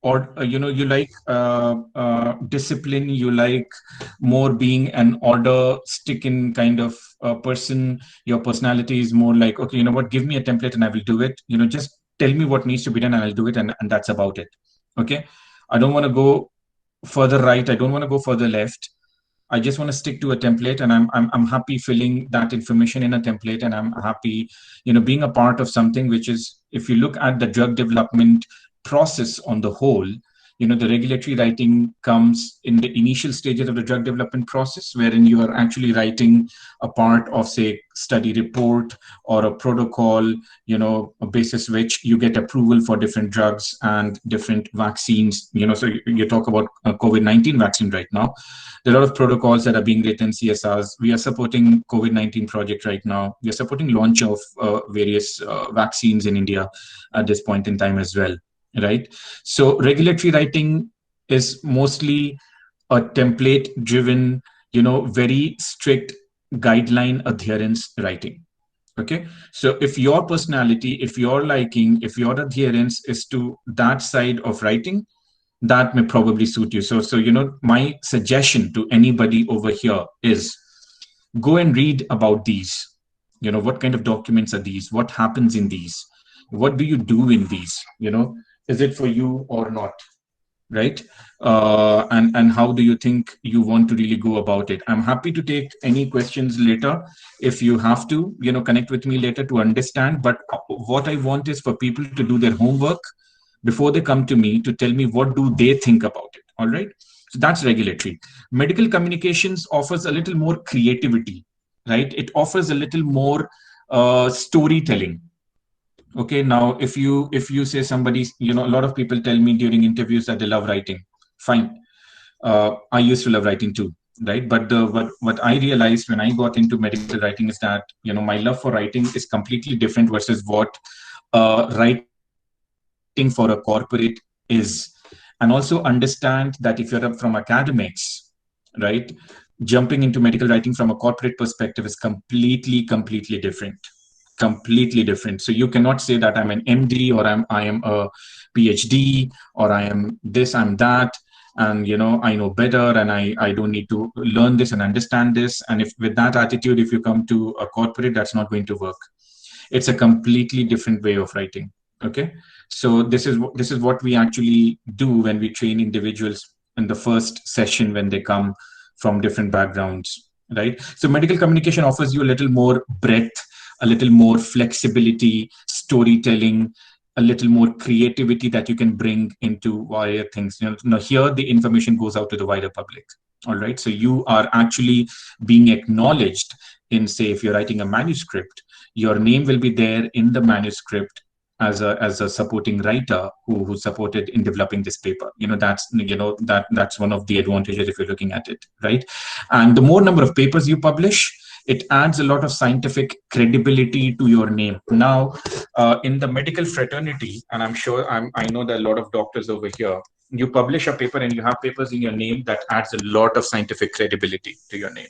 Speaker 2: or you like discipline, you like more being an order sticking kind of person, your personality is more like, okay, what, give me a template and I will do it. Just tell me what needs to be done and I'll do it, and that's about it. Okay, I don't want to go further right, I don't want to go further left. I just want to stick to a template, and I'm happy filling that information in a template, and I'm happy being a part of something which is, if you look at the drug development process on the whole, the regulatory writing comes in the initial stages of the drug development process, wherein you are actually writing a part of, say, study report or a protocol, a basis which you get approval for different drugs and different vaccines. So you talk about COVID-19 vaccine right now. There are a lot of protocols that are being written, CSRs. We are supporting COVID-19 project right now. We are supporting launch of various vaccines in India at this point in time as well. Right. So regulatory writing is mostly a template driven, very strict guideline adherence writing. Okay. So if your personality, if your liking, if your adherence is to that side of writing, that may probably suit you. So, my suggestion to anybody over here is go and read about these. What kind of documents are these? What happens in these? What do you do in these? Is it for you or not, right? And how do you think you want to really go about it? I'm happy to take any questions later if you have to, connect with me later to understand. But what I want is for people to do their homework before they come to me to tell me what do they think about it. All right. So that's regulatory. Medical communications offers a little more creativity, right? It offers a little more storytelling. Okay, now if you say somebody, a lot of people tell me during interviews that they love writing. Fine. I used to love writing too, right? But what I realized when I got into medical writing is that, my love for writing is completely different versus what writing for a corporate is. And also understand that if you're from academics, right, jumping into medical writing from a corporate perspective is completely different. Completely different. So you cannot say that I'm an MD or I am a PhD or I am this, I'm that, and I know better and I don't need to learn this and understand this. And if with that attitude, if you come to a corporate, that's not going to work. It's a completely different way of writing. Okay, so this is what we actually do when we train individuals in the first session when they come from different backgrounds, right? So medical communication offers you a little more breadth, a little more flexibility, storytelling, a little more creativity that you can bring into wider things. Here the information goes out to the wider public. All right. So you are actually being acknowledged in, say, if you're writing a manuscript, your name will be there in the manuscript as a supporting writer who supported in developing this paper. That's one of the advantages if you're looking at it, right? And the more number of papers you publish, it adds a lot of scientific credibility to your name. Now, in the medical fraternity, and I'm sure I know that a lot of doctors over here, you publish a paper and you have papers in your name that adds a lot of scientific credibility to your name.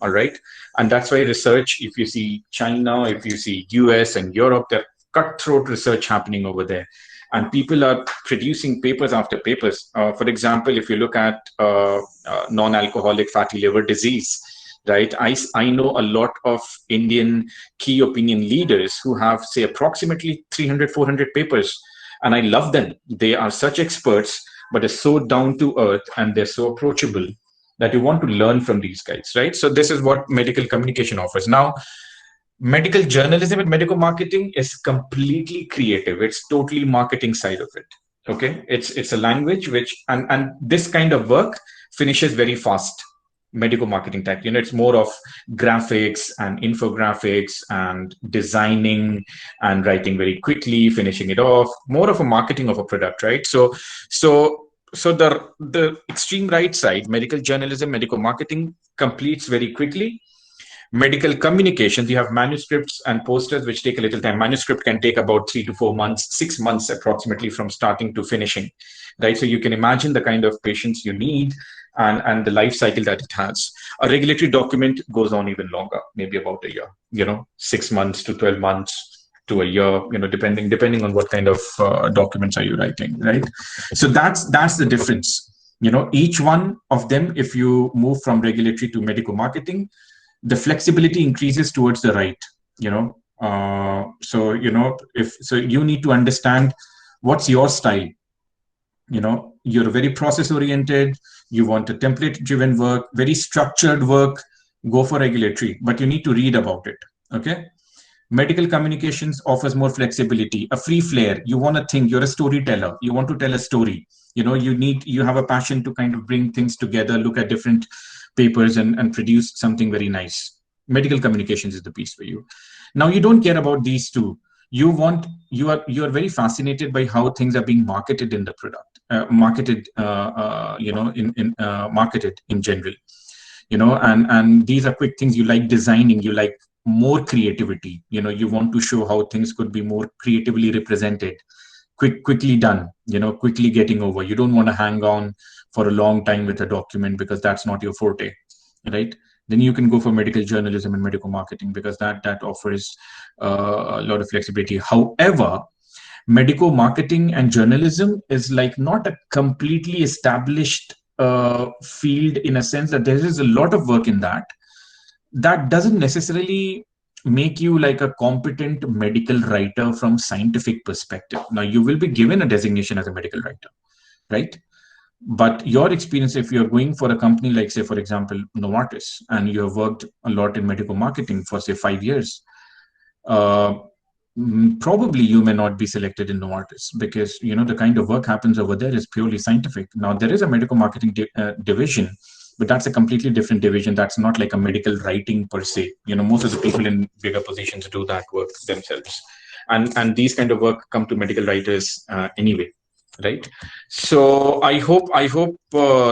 Speaker 2: All right. And that's why research, if you see China, if you see US and Europe, there cutthroat research happening over there. And people are producing papers after papers. For example, if you look at non-alcoholic fatty liver disease, right? I know a lot of Indian key opinion leaders who have, say, approximately 300, 400 papers. And I love them. They are such experts, but they're so down to earth and they're so approachable that you want to learn from these guys, right? So this is what medical communication offers. Now, medical journalism and medical marketing is completely creative. It's totally marketing side of it. Okay. It's a language which, and this kind of work finishes very fast. Medical marketing type, it's more of graphics and infographics and designing and writing very quickly, finishing it off, more of a marketing of a product, right? So the extreme right side, medical journalism, medical marketing, completes very quickly. Medical communications, you have manuscripts and posters, which take a little time. Manuscript can take about 3 to 4 months, 6 months approximately from starting to finishing, right? So you can imagine the kind of patience you need and the life cycle that it has. A regulatory document goes on even longer, maybe about a year, 6 months to 12 months to a year, depending on what kind of documents are you writing, right? So that's the difference. Each one of them, if you move from regulatory to medical marketing, the flexibility increases towards the right, so you need to understand what's your style. You're very process oriented, you want a template driven work, very structured work, go for regulatory, but you need to read about it. Okay. Medical communications offers more flexibility, a free flair. You want to think, you're a storyteller, you want to tell a story. You have a passion to kind of bring things together, look at different papers and produce something very nice. Medical communications is the piece for you. Now you don't care about these two. You are very fascinated by how things are being marketed in the product, marketed in general, and these are quick things. You like designing, you like more creativity, you want to show how things could be more creatively represented, quickly done, quickly getting over. You don't want to hang on for a long time with a document because that's not your forte, right? Then you can go for medical journalism and medical marketing, because that offers a lot of flexibility. However, medical marketing and journalism is like not a completely established field, in a sense that there is a lot of work in that. That doesn't necessarily make you like a competent medical writer from scientific perspective. Now you will be given a designation as a medical writer, right? But your experience, if you're going for a company like, say, for example, Novartis, and you have worked a lot in medical marketing for, say, 5 years, probably you may not be selected in Novartis, because the kind of work happens over there is purely scientific. Now there is a medical marketing division, but that's a completely different division. That's not like a medical writing per se. Most of the people in bigger positions do that work themselves, and these kind of work come to medical writers anyway, right? So I hope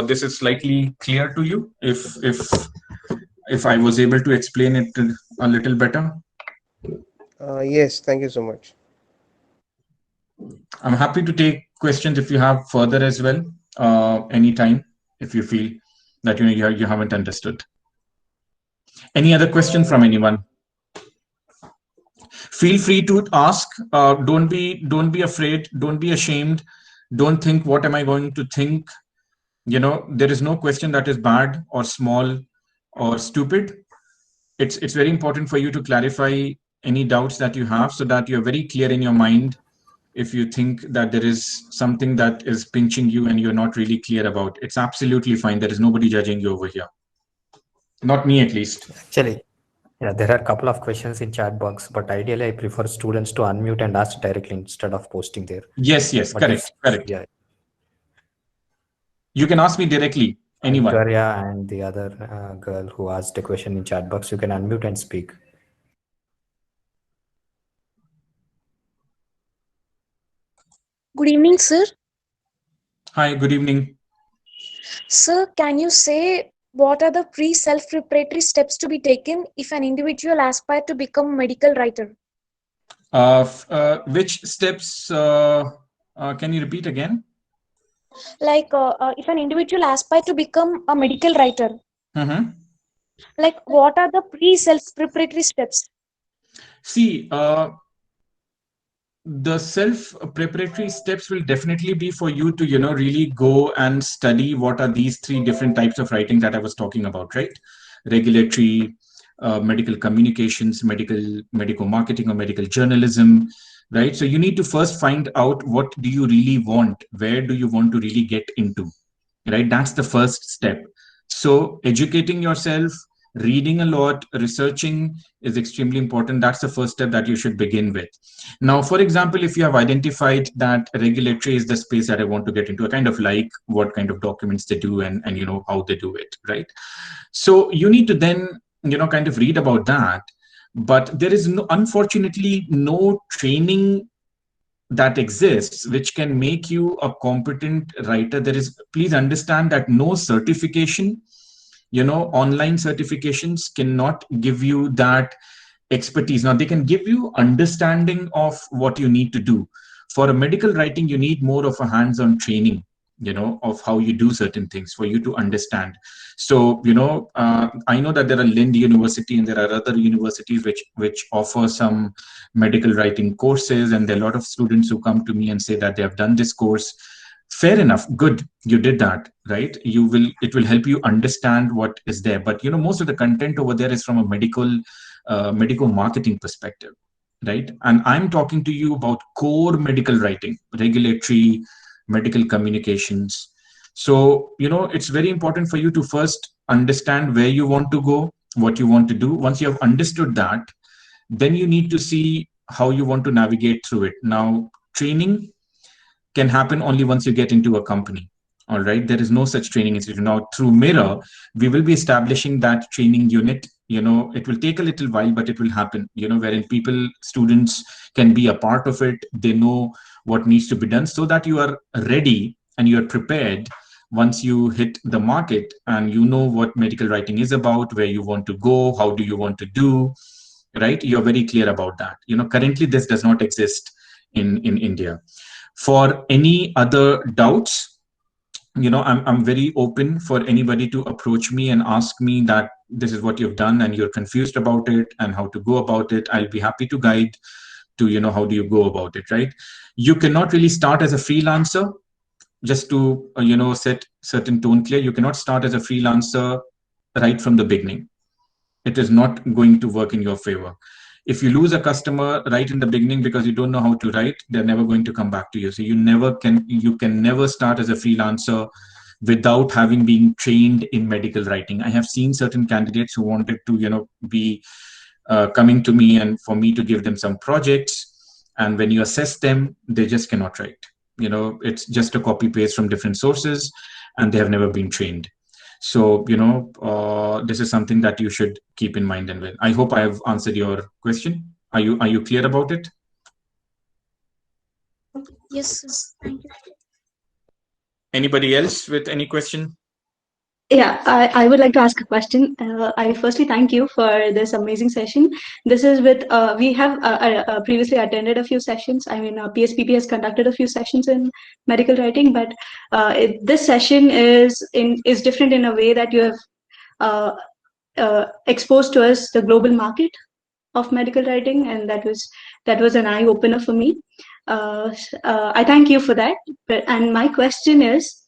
Speaker 2: this is slightly clear to you. If I was able to explain it a little better.
Speaker 4: Yes, thank you so much.
Speaker 2: I'm happy to take questions if you have further as well, anytime, if you feel that you haven't understood. Any other question from anyone? Feel free to ask. Don't be afraid. Don't be ashamed. Don't think, what am I going to think? There is no question that is bad or small or stupid. It's very important for you to clarify any doubts that you have, so that you're very clear in your mind. If you think that there is something that is pinching you and you're not really clear about, it's absolutely fine. There is nobody judging you over here. Not me, at least.
Speaker 1: Actually, yeah, there are a couple of questions in chat box, but ideally I prefer students to unmute and ask directly instead of posting there.
Speaker 2: Yes,
Speaker 1: But
Speaker 2: correct.
Speaker 1: Yeah,
Speaker 2: You can ask me directly, anyone.
Speaker 1: Victoria and the other girl who asked a question in chat box, you can unmute and speak.
Speaker 5: Good evening, sir.
Speaker 2: Hi, good evening.
Speaker 5: Sir, can you say what are the pre-self-preparatory steps to be taken if an individual aspires to become a medical writer?
Speaker 2: Which steps? Can you repeat again?
Speaker 5: Like, if an individual aspires to become a medical writer, like what are the pre-self-preparatory steps?
Speaker 2: See, the self-preparatory steps will definitely be for you to, really go and study what are these 3 different types of writing that I was talking about, right? Regulatory, medical communications, medical marketing, or medical journalism, right? So you need to first find out, what do you really want? Where do you want to really get into, right? That's the first step. So educating yourself, reading a lot, researching is extremely important. That's the first step that you should begin with. Now, for example, if you have identified that regulatory is the space that I want to get into, I kind of like what kind of documents they do and how they do it, right? So you need to then, kind of read about that. But there is unfortunately no training that exists which can make you a competent writer. Please understand that no certification, online certifications cannot give you that expertise. Now, they can give you understanding of what you need to do. For a medical writing, you need more of a hands-on training, of how you do certain things for you to understand. So, I know that there are Lind University and there are other universities which offer some medical writing courses, and there are a lot of students who come to me and say that they have done this course. Fair enough, good, you did that, right? It will help you understand what is there. But most of the content over there is from a medical marketing perspective, right? And I'm talking to you about core medical writing, regulatory, medical communications. So it's very important for you to first understand where you want to go, what you want to do. Once you have understood that, then you need to see how you want to navigate through it. Now, training can happen only once you get into a company. All right, there is no such training institute. Now, through Mirror, we will be establishing that training unit. It will take a little while, but it will happen, wherein students can be a part of it. They know what needs to be done so that you are ready and you are prepared once you hit the market and you know what medical writing is about, where you want to go, how do you want to do, right? You're very clear about that. Currently this does not exist in India. For any other doubts, I'm very open for anybody to approach me and ask me that this is what you've done and you're confused about it and how to go about it. I'll be happy to guide to, how do you go about it, right? You cannot really start as a freelancer, just to, set certain tone clear. You cannot start as a freelancer right from the beginning. It is not going to work in your favor. If you lose a customer right in the beginning because you don't know how to write, they're never going to come back to you. So you can never start as a freelancer without having been trained in medical writing. I have seen certain candidates who wanted to, be coming to me and for me to give them some projects. And when you assess them, they just cannot write. It's just a copy paste from different sources and they have never been trained. So, this is something that you should keep in mind. And I hope I have answered your question. Are you clear about it?
Speaker 5: Yes, thank you.
Speaker 2: Anybody else with any question?
Speaker 3: Yeah, I would like to ask a question. I firstly thank you for this amazing session. This is with, we have previously attended a few sessions. I mean, PSPP has conducted a few sessions in medical writing, but this session is different in a way that you have exposed to us the global market of medical writing, and that was an eye opener for me. I thank you for that. And my question is,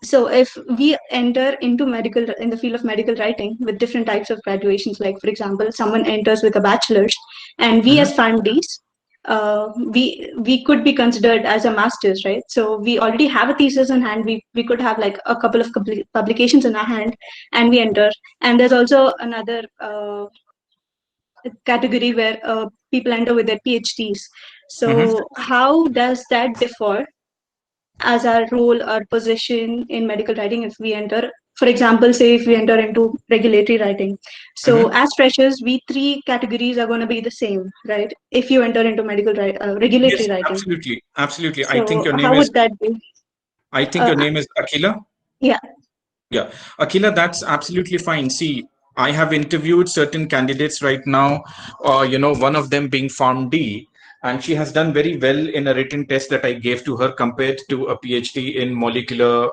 Speaker 3: so if we enter into in the field of medical writing with different types of graduations, like for example, someone enters with a bachelor's, and we as PharmDs, we could be considered as a master's, right? So we already have a thesis in hand. We could have like a couple of publications in our hand, and we enter. And there's also another category where people enter with their PhDs. So how does that differ as our role or position in medical writing if we enter, for example, say if we enter into regulatory writing? So as freshers, we three categories are going to be the same, right? If you enter into regulatory writing.
Speaker 2: Absolutely.
Speaker 3: So
Speaker 2: I think your name
Speaker 3: how
Speaker 2: is,
Speaker 3: would that be?
Speaker 2: I think your name is Akila.
Speaker 3: Yeah.
Speaker 2: Yeah, Akila, that's absolutely fine. See, I have interviewed certain candidates right now, one of them being PharmD, and she has done very well in a written test that I gave to her compared to a PhD in molecular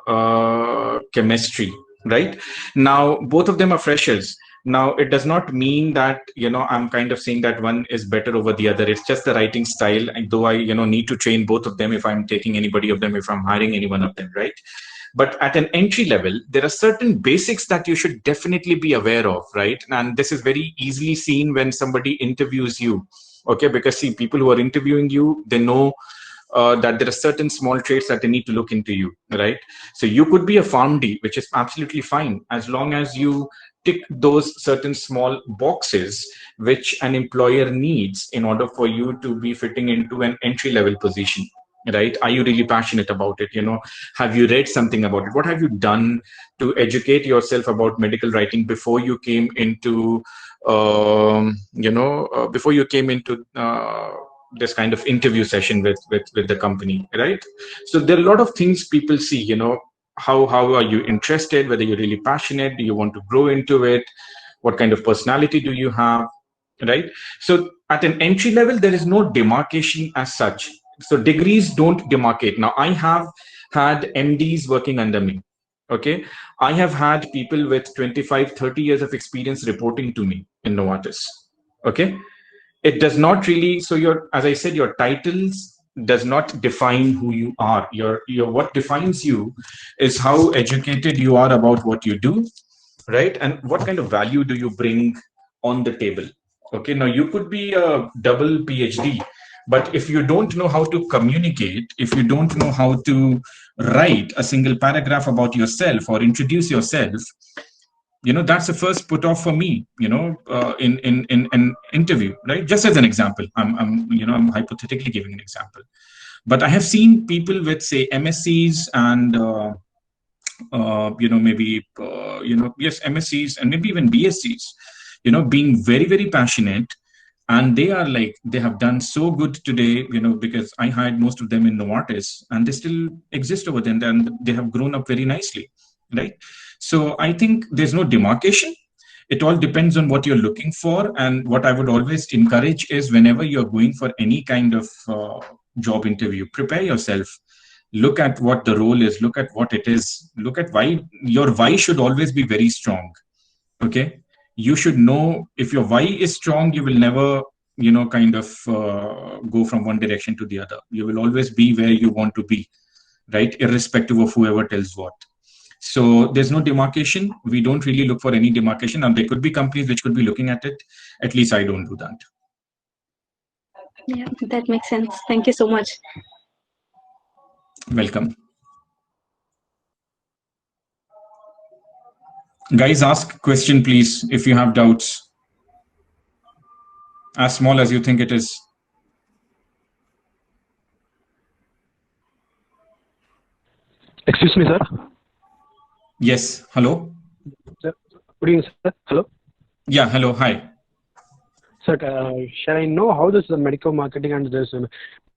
Speaker 2: chemistry, right? Now, both of them are freshers. Now, it does not mean that, I'm kind of saying that one is better over the other. It's just the writing style, though I, need to train both of them if I'm taking anybody of them, if I'm hiring any one of them, right? But at an entry level, there are certain basics that you should definitely be aware of, right? And this is very easily seen when somebody interviews you, okay? Because see, people who are interviewing you, they know that there are certain small traits that they need to look into you, right? So you could be a PharmD, which is absolutely fine, as long as you tick those certain small boxes which an employer needs in order for you to be fitting into an entry-level position. Right? Are you really passionate about it? Have you read something about it? What have you done to educate yourself about medical writing before you came into, this kind of interview session with the company, right? So there are a lot of things people see, how are you interested, whether you're really passionate, do you want to grow into it? What kind of personality do you have, right? So at an entry level, there is no demarcation as such. So degrees don't demarcate. Now, I have had MDs working under me, okay? I have had people with 25, 30 years of experience reporting to me in Novartis, okay? It does not really, so as I said, your titles does not define who you are. What defines you is how educated you are about what you do, right? And what kind of value do you bring on the table? Okay, now you could be a double PhD, but if you don't know how to communicate, if you don't know how to write a single paragraph about yourself or introduce yourself, That's the first put off for me, in an interview, right? Just as an example, I'm hypothetically giving an example. But I have seen people with, say, MSCs and maybe yes, MSCs and maybe even BSCs, being very, very passionate, and they are like, they have done so good today, because I hired most of them in Novartis, and they still exist over there, and they have grown up very nicely, right? So I think there's no demarcation. It all depends on what you're looking for. And what I would always encourage is, whenever you're going for any kind of job interview, prepare yourself. Look at what the role is, look at what it is, look at why. Your why should always be very strong. Okay. You should know, if your why is strong, you will never, kind of go from one direction to the other. You will always be where you want to be, right? Irrespective of whoever tells what. So there's no demarcation. We don't really look for any demarcation, and there could be companies which could be looking at it. At least I don't do that.
Speaker 3: Yeah, that makes sense. Thank you so much.
Speaker 2: Welcome. Guys, ask question, please, if you have doubts. As small as you think it is.
Speaker 6: Excuse me, sir.
Speaker 2: Yes. Hello.
Speaker 6: Sir, good evening, sir. Hello.
Speaker 2: Yeah. Hello. Hi.
Speaker 6: Sir, shall I know how this medical marketing and this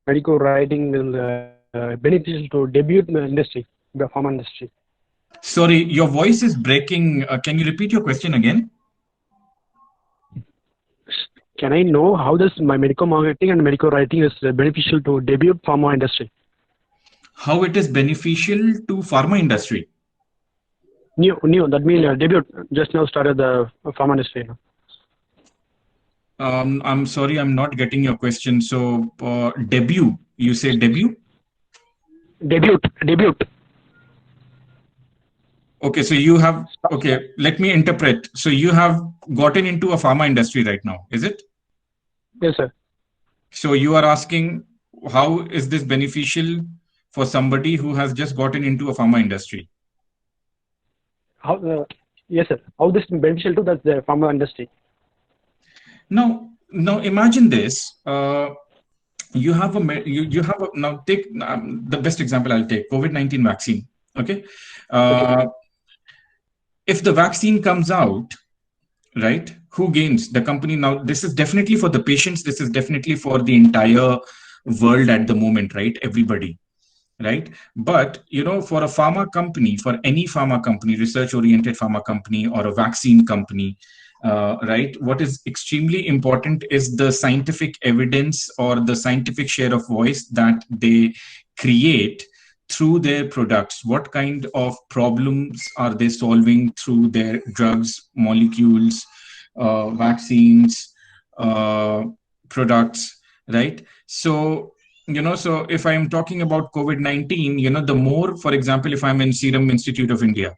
Speaker 6: medical writing will beneficial to debut in the industry, the pharma industry?
Speaker 2: Sorry, your voice is breaking. Can you repeat your question again?
Speaker 6: Can I know how this my medical marketing and medical writing is beneficial to debut pharma industry?
Speaker 2: How it is beneficial to pharma industry?
Speaker 6: New. That means debut. Just now started the pharma industry.
Speaker 2: I'm sorry, I'm not getting your question. So debut, you say debut?
Speaker 6: Debut.
Speaker 2: Okay, so you have, okay, let me interpret. So you have gotten into a pharma industry right now, is it?
Speaker 6: Yes, sir.
Speaker 2: So you are asking, how is this beneficial for somebody who has just gotten into a pharma industry?
Speaker 6: How? Yes, sir. How this beneficial to the pharma industry?
Speaker 2: Now imagine this. You have now take the best example I'll take, COVID-19 vaccine. Okay. If the vaccine comes out, right, who gains? The company. Now, this is definitely for the patients. This is definitely for the entire world at the moment, right? Everybody, right? But, for a pharma company, for any pharma company, research-oriented pharma company or a vaccine company, right, what is extremely important is the scientific evidence or the scientific share of voice that they create through their products. What kind of problems are they solving through their drugs, molecules, vaccines, products, right? So, so if I'm talking about COVID-19, the more, for example, if I'm in Serum Institute of India,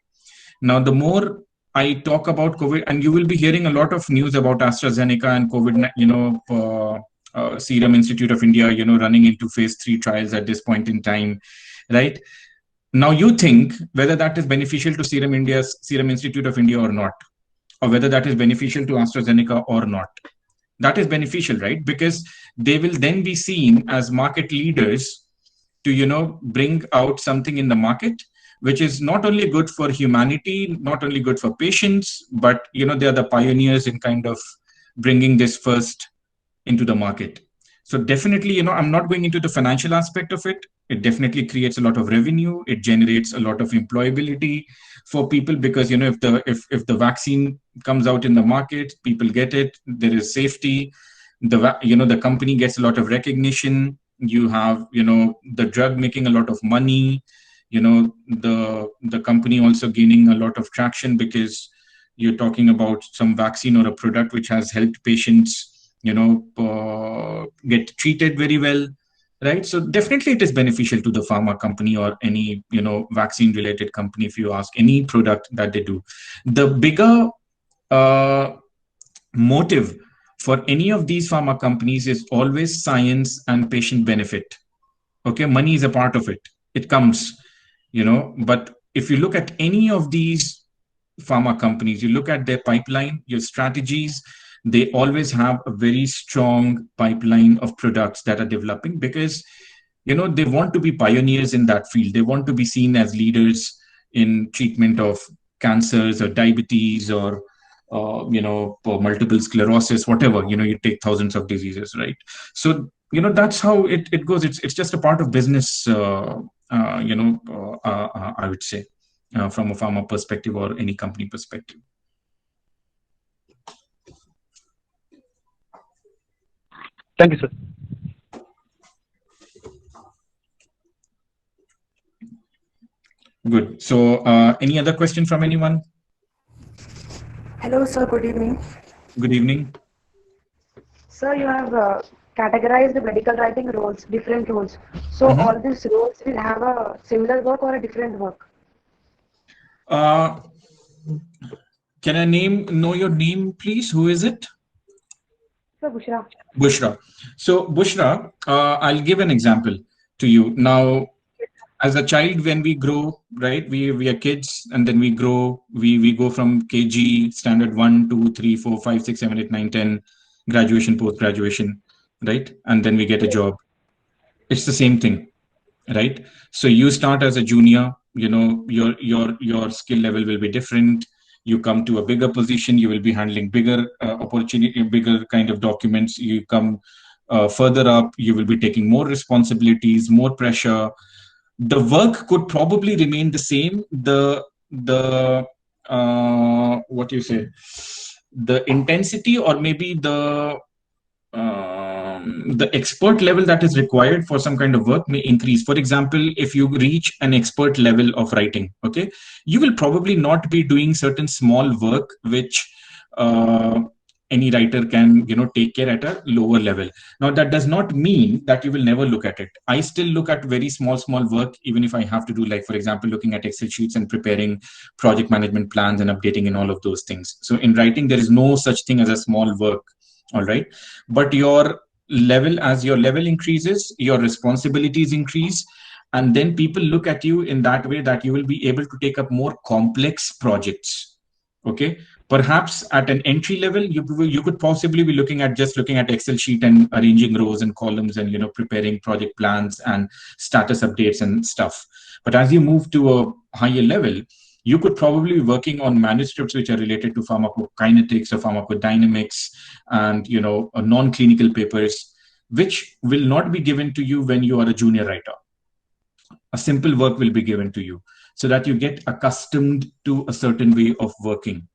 Speaker 2: now the more I talk about COVID, and you will be hearing a lot of news about AstraZeneca and COVID, Serum Institute of India, running into phase 3 trials at this point in time, right? Now you think whether that is beneficial to Serum Institute of India or not, or whether that is beneficial to AstraZeneca or not. That is beneficial, right? Because they will then be seen as market leaders to, bring out something in the market, which is not only good for humanity, not only good for patients, but, they are the pioneers in kind of bringing this first into the market. So definitely, I'm not going into the financial aspect of it. It definitely creates a lot of revenue. It generates a lot of employability for people because, if the vaccine comes out in the market, people get it. There is safety. The company gets a lot of recognition. You have, the drug making a lot of money. The company also gaining a lot of traction because you're talking about some vaccine or a product which has helped patients get treated very well, right? So definitely it is beneficial to the pharma company or any, vaccine related company. If you ask any product that they do, the bigger motive for any of these pharma companies is always science and patient benefit. Okay. Money is a part of it. It comes, but if you look at any of these pharma companies, you look at their pipeline, your strategies, they always have a very strong pipeline of products that are developing because, they want to be pioneers in that field. They want to be seen as leaders in treatment of cancers or diabetes or, or multiple sclerosis, whatever, you take thousands of diseases, right? So, that's how it goes. It's just a part of business, I would say, from a pharma perspective or any company perspective.
Speaker 6: Thank you, sir.
Speaker 2: Good. So any other question from anyone?
Speaker 7: Hello, sir. Good evening.
Speaker 2: Good evening.
Speaker 7: Sir, you have categorized the medical writing roles, different roles. So all these roles will have a similar work or a different work?
Speaker 2: Can I know your name, please? Who is it?
Speaker 7: Sir, Bushra.
Speaker 2: Bushra. So Bushra, I'll give an example to you. Now, as a child, when we grow, right, we are kids, and then we grow, we go from KG, standard 1, 2, 3, 4, 5, 6, 7, 8, 9, 10, graduation, post-graduation, right? And then we get a job. It's the same thing, right? So you start as a junior, your skill level will be different. You come to a bigger position, you will be handling bigger opportunity, bigger kind of documents. You come further up, you will be taking more responsibilities, more pressure. The work could probably remain the same. What do you say? The intensity, or maybe the expert level that is required for some kind of work may increase. For example, if you reach an expert level of writing, okay, you will probably not be doing certain small work which any writer can take care at a lower level. Now that does not mean that you will never look at it. I still look at very small work, even if I have to do, like, for example, looking at Excel sheets and preparing project management plans and updating and all of those things. So in writing, there is no such thing as a small work. All right. But as your level increases, your responsibilities increase. And then people look at you in that way that you will be able to take up more complex projects. Okay. Perhaps at an entry level, you could possibly be looking at Excel sheet and arranging rows and columns and, preparing project plans and status updates and stuff. But as you move to a higher level, you could probably be working on manuscripts which are related to pharmacokinetics or pharmacodynamics and, non-clinical papers, which will not be given to you when you are a junior writer. A simple work will be given to you so that you get accustomed to a certain way of working.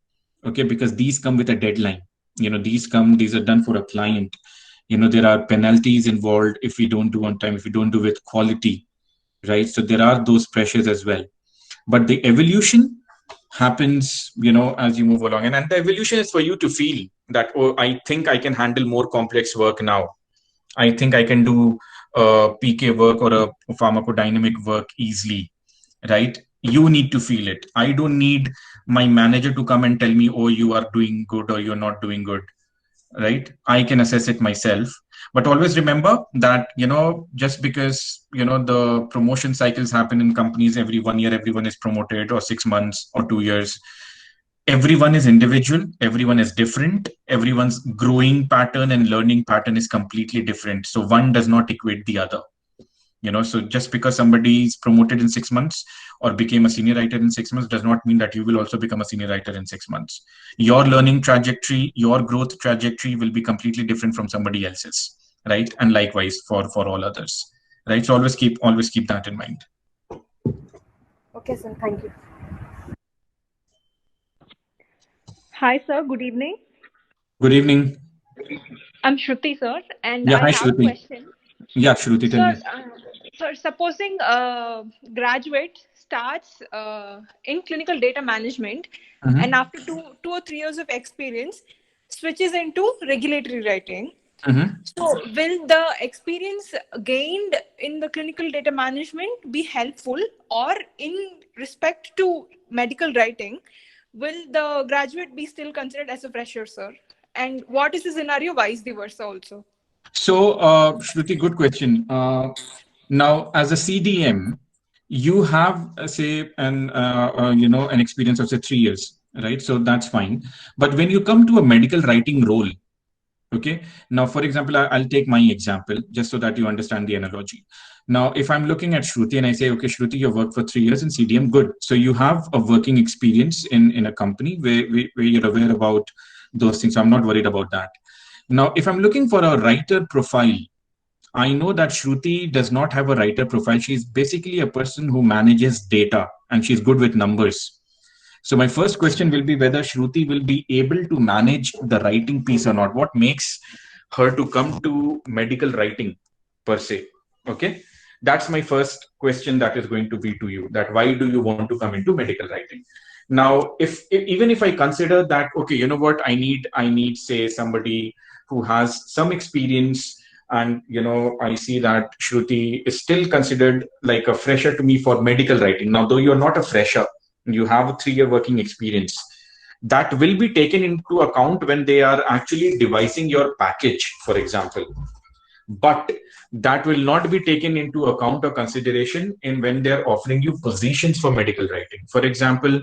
Speaker 2: Okay, because these come with a deadline. These are done for a client. There are penalties involved if we don't do on time, if we don't do with quality, right? So there are those pressures as well. But the evolution happens, as you move along. And the evolution is for you to feel that, oh, I think I can handle more complex work now. I think I can do PK work or a pharmacodynamic work easily, right? You need to feel it. I don't need my manager to come and tell me, oh, you are doing good or you're not doing good, right? I can assess it myself. But always remember that, just because, the promotion cycles happen in companies every 1 year, everyone is promoted, or 6 months or 2 years. Everyone is individual. Everyone is different. Everyone's growing pattern and learning pattern is completely different. So one does not equate the other. So just because somebody is promoted in 6 months or became a senior writer in 6 months does not mean that you will also become a senior writer in 6 months. Your learning trajectory, your growth trajectory will be completely different from somebody else's, right? And likewise for all others, right? So always keep that in mind.
Speaker 7: Okay, sir. Thank you.
Speaker 8: Hi, sir. Good evening.
Speaker 2: Good evening.
Speaker 8: I'm Shruti, sir, and
Speaker 2: Yeah,
Speaker 8: I
Speaker 2: hi,
Speaker 8: have
Speaker 2: Shruti.
Speaker 8: a question.
Speaker 2: Yeah, Shruti, tell me.
Speaker 8: Sir, supposing a graduate starts in clinical data management and after two or 3 years of experience switches into regulatory writing. So will the experience gained in the clinical data management be helpful, or in respect to medical writing, will the graduate be still considered as a fresher, sir? And what is the scenario vice versa also?
Speaker 2: So, Shruti, good question. Now, as a CDM, you have, say, an experience of, say, 3 years, right? So that's fine. But when you come to a medical writing role, okay, now, for example, I'll take my example just so that you understand the analogy. Now, if I'm looking at Shruti and I say, okay, Shruti, you worked for 3 years in CDM, good. So you have a working experience in a company where you're aware about those things. So I'm not worried about that. Now, if I'm looking for a writer profile, I know that Shruti does not have a writer profile. She's basically a person who manages data and she's good with numbers. So my first question will be whether Shruti will be able to manage the writing piece or not. What makes her to come to medical writing per se? Okay, that's my first question that is going to be to you. That why do you want to come into medical writing? Now, even if I consider that, okay, you know what, I need say somebody who has some experience, and I see that Shruti is still considered like a fresher to me for medical writing. Now, though you're not a fresher, you have a 3-year working experience, that will be taken into account when they are actually devising your package, for example. But that will not be taken into account or consideration in when they're offering you positions for medical writing. For example,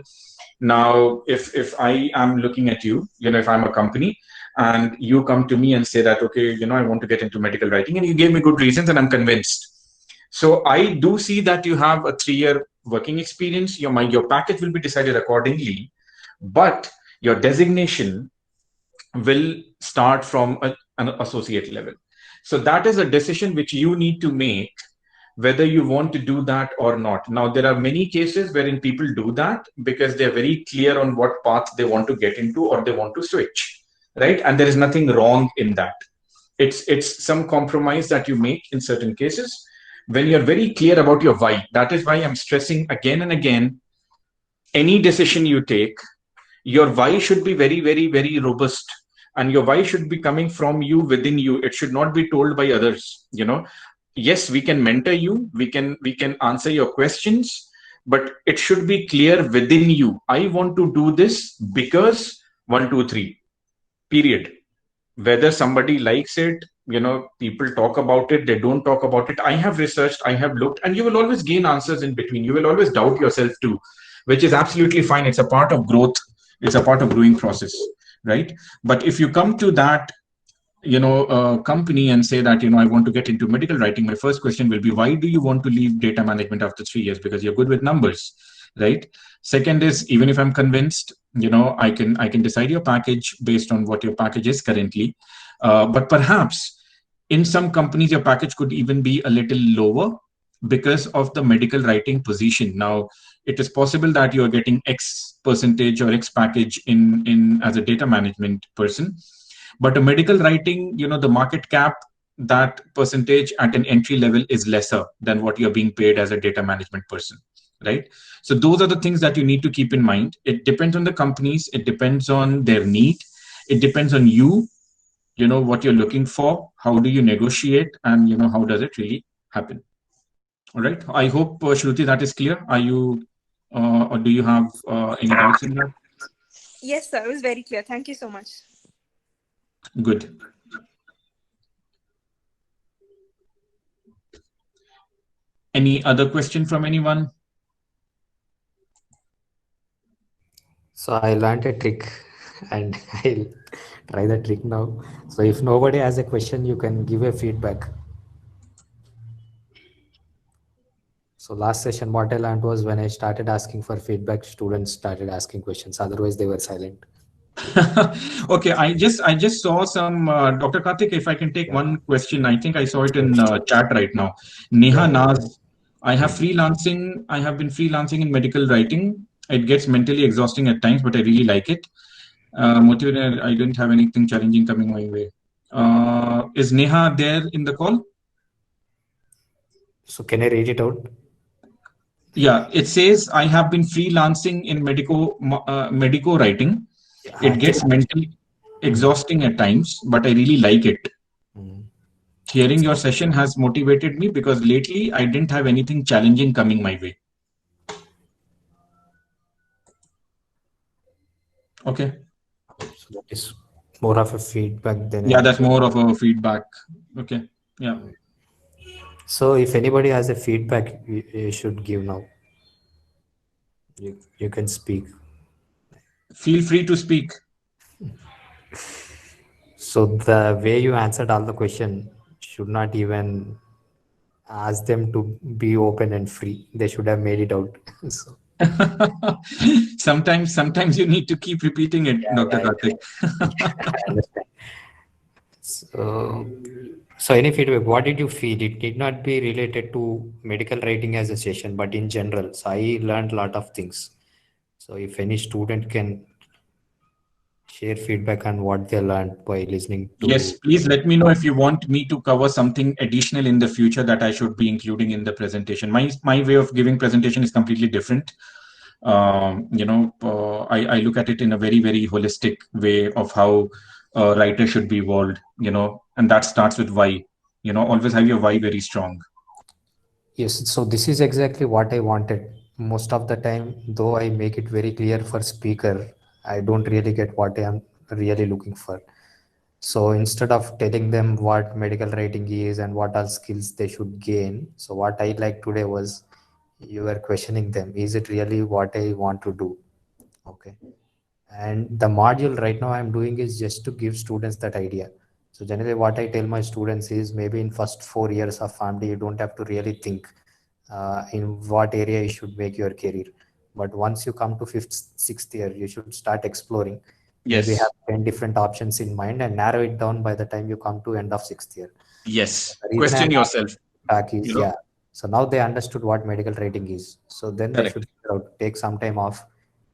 Speaker 2: now if I am looking at you, if I'm a company and you come to me and say that, okay, I want to get into medical writing, and you gave me good reasons and I'm convinced. So I do see that you have a 3-year working experience. Your package will be decided accordingly, but your designation will start from an associate level. So that is a decision which you need to make, whether you want to do that or not. Now, there are many cases wherein people do that because they're very clear on what path they want to get into or they want to switch, right? And there is nothing wrong in that. It's some compromise that you make in certain cases when you're very clear about your why. That is why I'm stressing again and again, any decision you take, your why should be very, very, very robust. And your why should be coming from you, within you. It should not be told by others. Yes, we can mentor you, we can answer your questions, but it should be clear within you. I want to do this because 1, 2, 3, period. Whether somebody likes it, people talk about it, they don't talk about it. I have researched, I have looked, and you will always gain answers in between. You will always doubt yourself too, which is absolutely fine. It's a part of growth. It's a part of growing process, right? But if you come to that, company and say that, I want to get into medical writing, my first question will be, why do you want to leave data management after 3 years? Because you're good with numbers, right? Second is, even if I'm convinced, I can decide your package based on what your package is currently. But perhaps in some companies, your package could even be a little lower because of the medical writing position. Now, it is possible that you are getting X percentage or X package in as a data management person. But a medical writing, the market cap, that percentage at an entry level is lesser than what you're being paid as a data management person, right? So those are the things that you need to keep in mind. It depends on the companies. It depends on their need. It depends on you, what you're looking for. How do you negotiate? And, how does it really happen? All right. I hope, Shruti, that is clear. Are you, or do you have any doubts in that?
Speaker 8: Yes, sir. It was very clear. Thank you so much.
Speaker 2: Good. Any other question from anyone?
Speaker 1: So I learned a trick and I'll try the trick now. So if nobody has a question, you can give a feedback. So last session, what I learned was when I started asking for feedback, students started asking questions. Otherwise, they were silent.
Speaker 2: Okay, I just saw some Dr. Karthik, if I can take one question. I think I saw it in chat right now. Neha Naz, I have been freelancing in medical writing. It gets mentally exhausting at times, but I really like it. Motivated, I didn't have anything challenging coming my way. Is Neha there in the call?
Speaker 1: So can I read it out?
Speaker 2: Yeah, it says, I have been freelancing in medico writing. It gets mentally exhausting at times, but I really like it. Hearing your session has motivated me because lately I didn't have anything challenging coming my way. Okay.
Speaker 1: So that is more of a feedback than.
Speaker 2: Yeah, that's more of a feedback. Okay. Yeah.
Speaker 1: So if anybody has a feedback, you should give now. You can speak.
Speaker 2: Feel free to speak.
Speaker 1: So the way you answered all the question should not even ask them to be open and free. They should have made it out. So.
Speaker 2: Sometimes you need to keep repeating it, Dr. Karthik.
Speaker 1: I understand. So any feedback, what did you feel? It did not be related to medical writing as a session, but in general. So I learned a lot of things. So if any student can share feedback on what they learned by listening to.
Speaker 2: Yes, please let me know if you want me to cover something additional in the future that I should be including in the presentation. My way of giving presentation is completely different. I look at it in a very, very holistic way of how a writer should be evolved, and that starts with why. Always have your why very strong.
Speaker 1: Yes, so this is exactly what I wanted. Most of the time, though I make it very clear for speaker, I don't really get what I am really looking for. So instead of telling them what medical writing is and what all skills they should gain, so what I like today was you were questioning them. Is it really what I want to do? Okay. And the module right now I'm doing is just to give students that idea. So generally what I tell my students is maybe in first 4 years of family, you don't have to really think in what area you should make your career. But once you come to 5th, 6th year, you should start exploring.
Speaker 2: Yes.
Speaker 1: Maybe have 10 different options in mind and narrow it down by the time you come to end of 6th year.
Speaker 2: Yes. Question yourself.
Speaker 1: Yeah. So now they understood what medical writing is. So then they should take some time off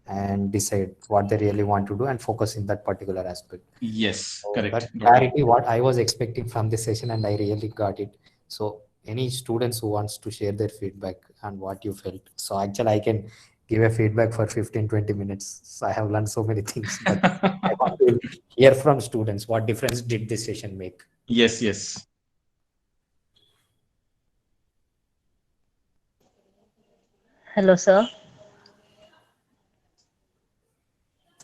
Speaker 1: and decide what they really want to do and focus in that particular aspect.
Speaker 2: Yes,
Speaker 1: so
Speaker 2: correct.
Speaker 1: That clarity, what I was expecting from this session, and I really got it. So any students who wants to share their feedback on what you felt. So actually I can give a feedback for 15-20 minutes. So I have learned so many things, but I want to hear from students. What difference did this session make?
Speaker 2: Yes, yes.
Speaker 9: Hello, sir.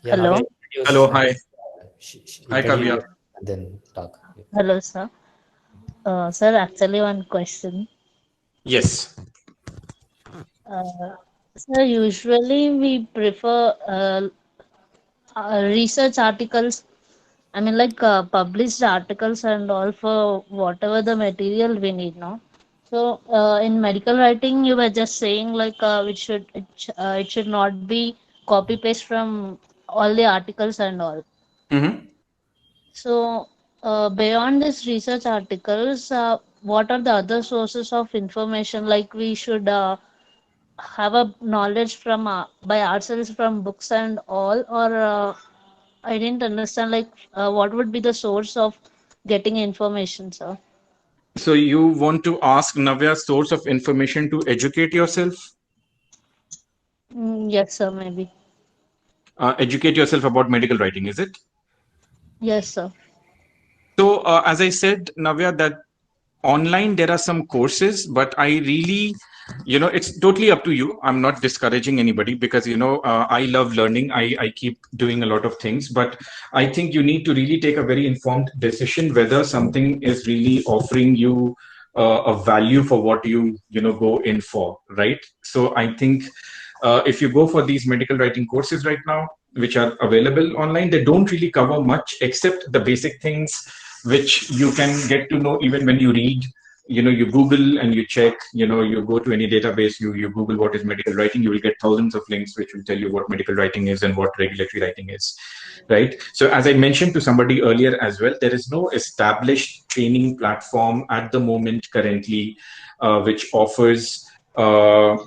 Speaker 1: Yeah,
Speaker 9: hello.
Speaker 2: Hello, hi. Hi, Kavya.
Speaker 1: And then talk. Yeah.
Speaker 9: Hello, sir. Sir, actually one question.
Speaker 2: Yes.
Speaker 9: Sir, usually we prefer research articles. I mean, like published articles and all for whatever the material we need, no? So in medical writing, you were just saying like it should not be copy paste from all the articles and all.
Speaker 2: Mm-hmm.
Speaker 9: So beyond these research articles, what are the other sources of information? Like we should have a knowledge from by ourselves from books and all, or I didn't understand. Like what would be the source of getting information, sir?
Speaker 2: So you want to ask Navya source of information to educate yourself?
Speaker 9: Yes, sir. Maybe.
Speaker 2: Educate yourself about medical writing, is it?
Speaker 9: Yes, sir.
Speaker 2: So as I said, Navya, that online there are some courses, but I really, it's totally up to you. I'm not discouraging anybody because, I love learning. I keep doing a lot of things, but I think you need to really take a very informed decision whether something is really offering you a value for what you go in for, right? So I think if you go for these medical writing courses right now, which are available online, they don't really cover much except the basic things which you can get to know even when you read. You Google and you check, you go to any database, you Google what is medical writing, you will get thousands of links which will tell you what medical writing is and what regulatory writing is, right? So as I mentioned to somebody earlier as well, there is no established training platform at the moment currently which offers a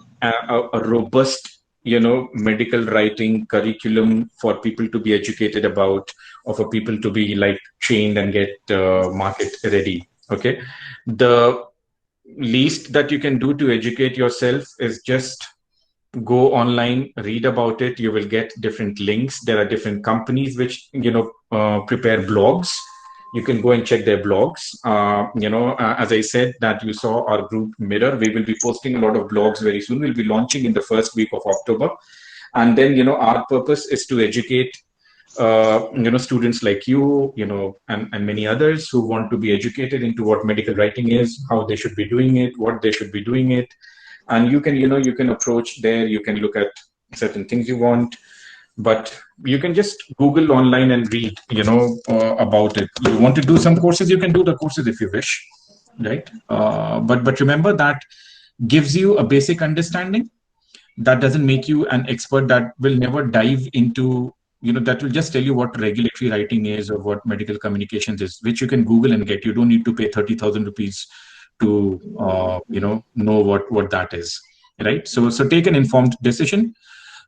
Speaker 2: robust medical writing curriculum for people to be educated about, or for people to be like trained and get market ready. Okay, the least that you can do to educate yourself is just go online, read about it. You will get different links. There are different companies which prepare blogs. You can go and check their blogs. As I said that you saw our group Mirror, we will be posting a lot of blogs very soon. We'll be launching in the first week of October. And then, our purpose is to educate, students like you, and many others who want to be educated into what medical writing is, how they should be doing it, what they should be doing it. And you can, you can approach there, you can look at certain things you want. but you can just Google online and read, about it. You want to do some courses, you can do the courses if you wish, right? But remember that gives you a basic understanding. That doesn't make you an expert. That will never dive into, that will just tell you what regulatory writing is or what medical communications is, which you can Google and get. You don't need to pay 30,000 rupees to, know what that is, right? So take an informed decision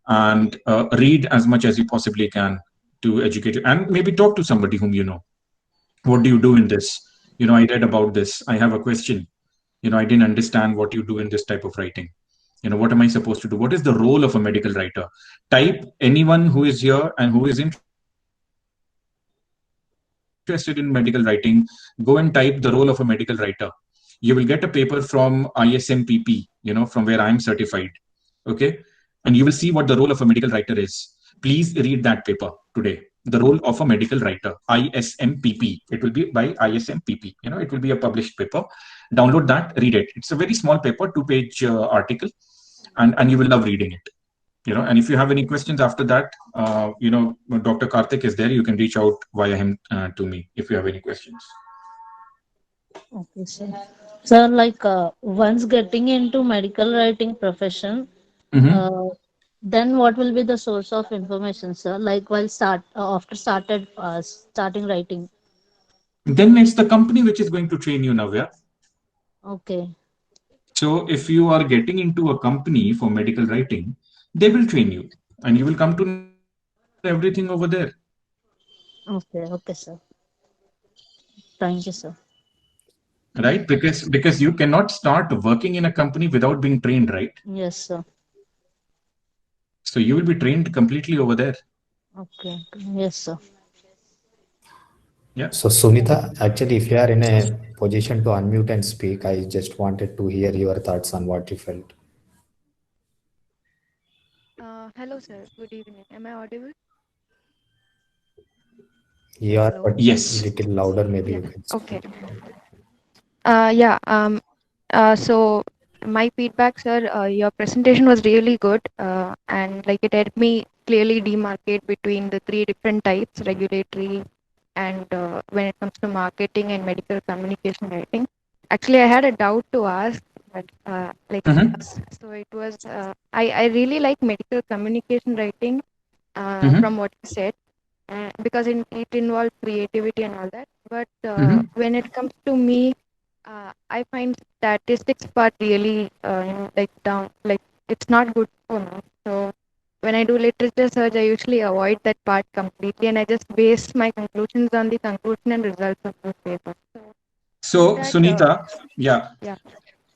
Speaker 2: and read as much as you possibly can to educate you, and maybe talk to somebody whom you know. What do you do in this? I read about this. I have a question. I didn't understand what you do in this type of writing. What am I supposed to do? What is the role of a medical writer? Type anyone who is here and who is interested in medical writing, go and type the role of a medical writer. You will get a paper from ISMPP, from where I'm certified. Okay. And you will see what the role of a medical writer is. Please read that paper today. The role of a medical writer, ISMPP. It will be by ISMPP. It will be a published paper. Download that, read it. It's a very small paper, 2-page article, and you will love reading it. And if you have any questions after that, Dr. Karthik is there. You can reach out via him to me if you have any questions.
Speaker 9: Okay, sir. So, like, once getting into medical writing profession, then what will be the source of information, sir? Like while after starting writing.
Speaker 2: Then it's the company which is going to train you, Navya.
Speaker 9: Okay.
Speaker 2: So if you are getting into a company for medical writing, they will train you, and you will come to everything over there.
Speaker 9: Okay, sir. Thank you, sir.
Speaker 2: Right, because you cannot start working in a company without being trained, right?
Speaker 9: Yes, sir.
Speaker 2: So you will be trained completely over there.
Speaker 9: Okay. Yes, sir.
Speaker 2: Yeah.
Speaker 1: So Sunita, actually, if you are in a position to unmute and speak, I just wanted to hear your thoughts on what you felt.
Speaker 10: Hello, sir. Good evening. Am I audible?
Speaker 1: You are, but
Speaker 2: yes,
Speaker 1: a little louder, maybe you can speak.
Speaker 10: Okay. So my feedback, sir, your presentation was really good, and like it helped me clearly demarcate between the 3 different types: regulatory, and when it comes to marketing and medical communication writing. Actually, I had a doubt to ask, but so it was. I really like medical communication writing from what you said, because it involves creativity and all that. But when it comes to me, I find statistics part really, it's not good for me. So when I do literature search, I usually avoid that part completely, and I just base my conclusions on the conclusion and results of those papers.
Speaker 2: So Sunita,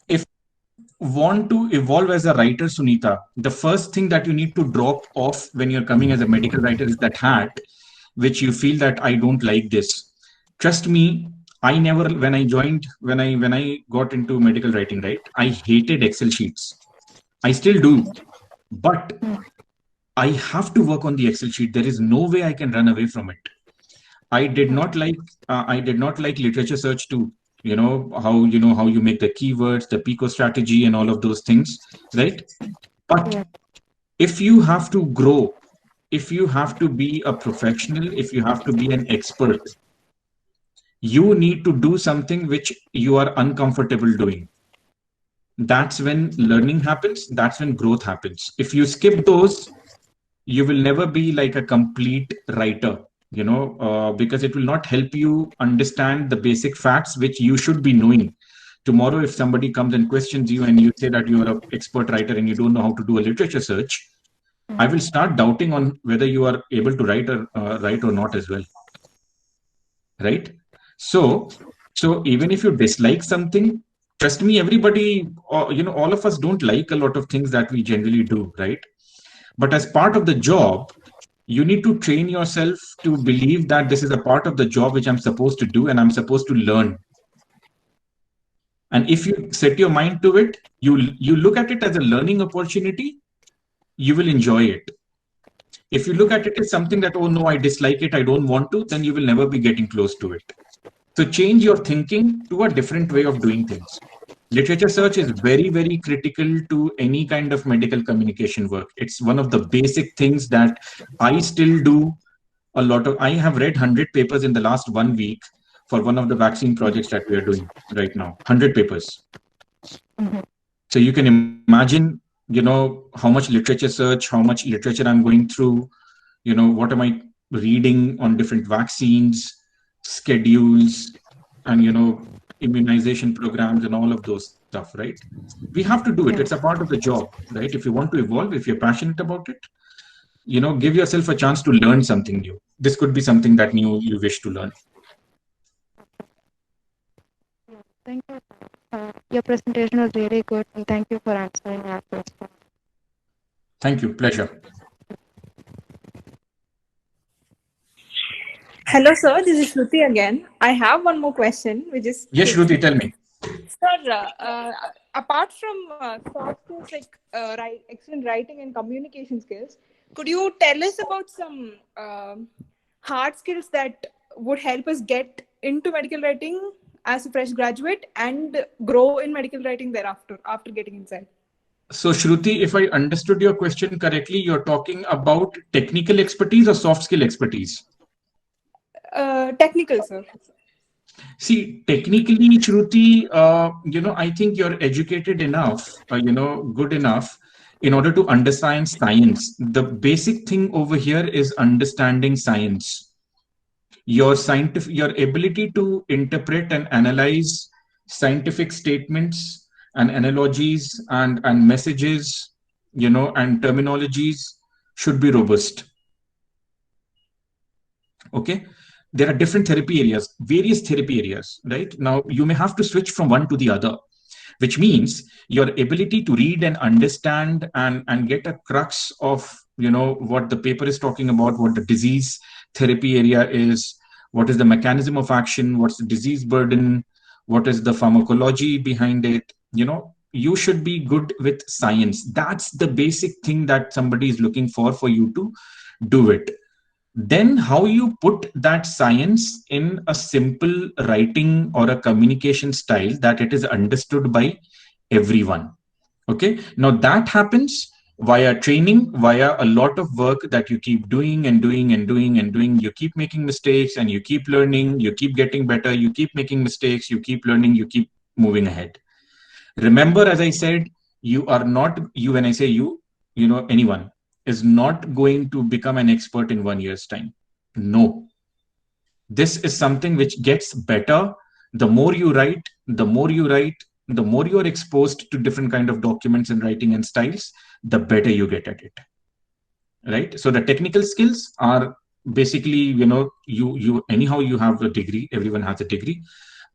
Speaker 2: if you want to evolve as a writer, Sunita, the first thing that you need to drop off when you're coming as a medical writer is that hat, which you feel that I don't like this. Trust me, I never, when I got into medical writing, right, I hated Excel sheets. I still do, but I have to work on the Excel sheet. There is no way I can run away from it. I did not like literature search too. How you make the keywords, the PICO strategy, and all of those things, right? But if you have to grow, if you have to be a professional, if you have to be an expert, you need to do something which you are uncomfortable doing. That's when learning happens. That's when growth happens. If you skip those, you will never be like a complete writer, because it will not help you understand the basic facts which you should be knowing. Tomorrow, if somebody comes and questions you and you say that you are an expert writer and you don't know how to do a literature search, I will start doubting on whether you are able to write or not as well. Right? So even if you dislike something, trust me, everybody, all of us don't like a lot of things that we generally do, right? But as part of the job, you need to train yourself to believe that this is a part of the job which I'm supposed to do and I'm supposed to learn. And if you set your mind to it, you look at it as a learning opportunity, you will enjoy it. If you look at it as something that, oh no, I dislike it, I don't want to, then you will never be getting close to it. So change your thinking to a different way of doing things. Literature search is very, very critical to any kind of medical communication work. It's one of the basic things that I still do a lot of. I have read 100 papers in the last 1 week for one of the vaccine projects that we are doing right now. 100 papers. So you can imagine, how much literature search, how much literature I'm going through, what am I reading on different vaccines, schedules, and, immunization programs and all of those stuff, right? We have to do it. It's a part of the job, right? If you want to evolve, if you're passionate about it, give yourself a chance to learn something new. This could be something that new you wish to learn.
Speaker 10: Thank you. Your presentation was really good, and thank you for answering our questions.
Speaker 2: Thank you. Pleasure.
Speaker 8: Hello, sir. This is Shruti again. I have one more question, which is...
Speaker 2: Yes, Shruti, tell me.
Speaker 8: Sir, apart from soft skills like excellent writing and communication skills, could you tell us about some hard skills that would help us get into medical writing as a fresh graduate and grow in medical writing thereafter, after getting inside?
Speaker 2: So, Shruti, if I understood your question correctly, you're talking about technical expertise or soft skill expertise?
Speaker 8: Technical, sir.
Speaker 2: See, technically, Shruti, I think you're educated enough, good enough in order to understand science. The basic thing over here is understanding science. Your ability to interpret and analyze scientific statements and analogies and messages, and terminologies should be robust. Okay. There are different therapy areas, various therapy areas, right? Now, you may have to switch from one to the other, which means your ability to read and understand and get a crux of, what the paper is talking about, what the disease therapy area is, what is the mechanism of action, what's the disease burden, what is the pharmacology behind it. You should be good with science. That's the basic thing that somebody is looking for you to do it. Then how you put that science in a simple writing or a communication style that it is understood by everyone. Okay. Now that happens via training, via a lot of work that you keep doing and doing and doing and doing. You keep making mistakes and you keep learning, you keep getting better, you keep making mistakes, you keep learning, you keep moving ahead. Remember, as I said, you are not, when I say you, anyone is not going to become an expert in 1 year's time. No. This is something which gets better. The more you write, the more you are exposed to different kind of documents and writing and styles, the better you get at it. Right? So the technical skills are basically, you anyhow you have a degree, everyone has a degree,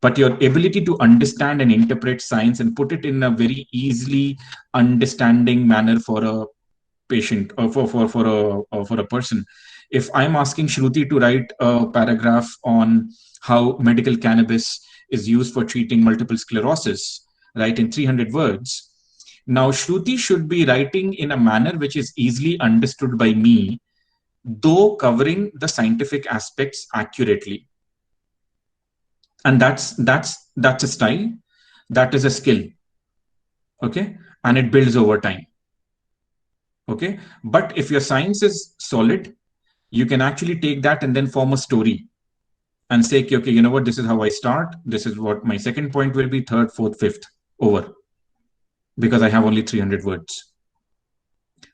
Speaker 2: but your ability to understand and interpret science and put it in a very easily understanding manner for a patient or for a person. If I'm asking Shruti to write a paragraph on how medical cannabis is used for treating multiple sclerosis, right, in 300 words, now Shruti should be writing in a manner which is easily understood by me, though covering the scientific aspects accurately. And that's a style, that is a skill. Okay, and it builds over time. Okay, but if your science is solid, you can actually take that and then form a story and say, okay, you know what, this is how I start. This is what my second point will be, third, fourth, fifth, over, because I have only 300 words.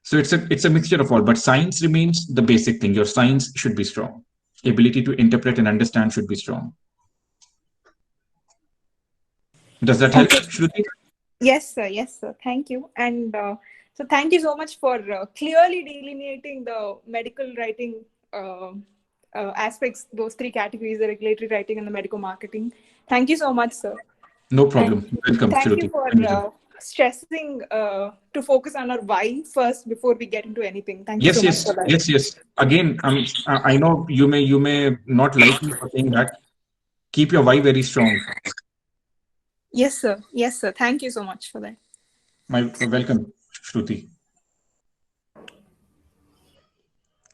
Speaker 2: So it's a mixture of all, but science remains the basic thing. Your science should be strong. Ability to interpret and understand should be strong. Does that help, Shruti?
Speaker 8: Yes, sir. Yes, sir. Thank you. And so thank you so much for clearly delineating the medical writing aspects, those three categories, the regulatory writing and the medical marketing. Thank you so much, sir.
Speaker 2: No problem. Welcome,
Speaker 8: thank
Speaker 2: Shruti.
Speaker 8: You for stressing to focus on our why first before we get into anything. Thank you so much for that.
Speaker 2: Yes. Again, I know you may not like me for saying that. Keep your why very strong.
Speaker 8: Yes, sir. Yes, sir. Thank you so much for that.
Speaker 2: Welcome, Shruti.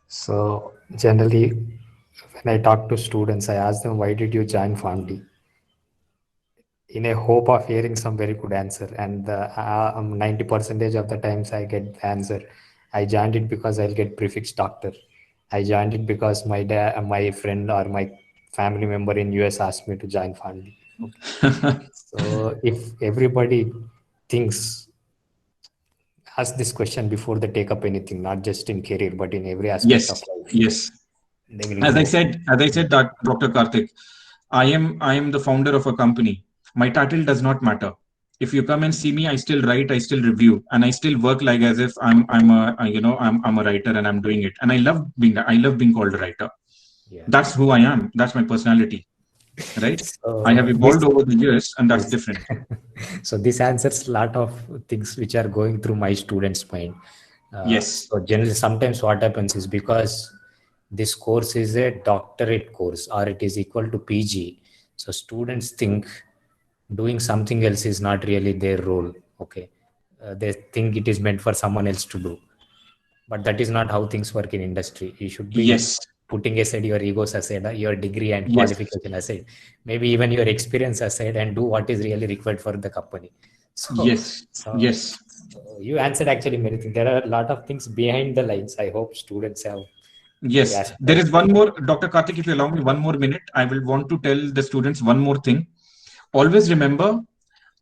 Speaker 1: So generally, when I talk to students, I ask them, why did you join PharmD? in a hope of hearing some very good answer, and 90% of the times I get the answer. I joined it because I'll get prefix doctor. I joined it because my my friend or my family member in US asked me to join FAMD. Okay. So if everybody thinks, ask this question before they take up anything, not just in career, but in every aspect of life.
Speaker 2: Yes.
Speaker 1: They will
Speaker 2: As
Speaker 1: grow.
Speaker 2: I said, that Dr. Karthik, I am the founder of a company. My title does not matter. If you come and see me, I still write, I still review, and I still work like as if I'm a writer and I'm doing it. And I love being called a writer.
Speaker 1: Yeah.
Speaker 2: That's who I am. That's my personality. Right?
Speaker 1: So
Speaker 2: I have evolved over the years, and that's different.
Speaker 1: So this answers a lot of things which are going through my students' mind.
Speaker 2: Yes.
Speaker 1: So generally, sometimes what happens is because this course is a doctorate course or it is equal to PG. So students think doing something else is not really their role. Okay. They think it is meant for someone else to do. But that is not how things work in industry. You should be putting aside your egos aside, your degree and qualification aside, maybe even your experience aside, and do what is really required for the company. So, So you answered actually many things. There are a lot of things behind the lines. I hope students have.
Speaker 2: Yes, there is one more, Dr. Karthik, if you allow me 1 more minute, I will want to tell the students one more thing. Always remember,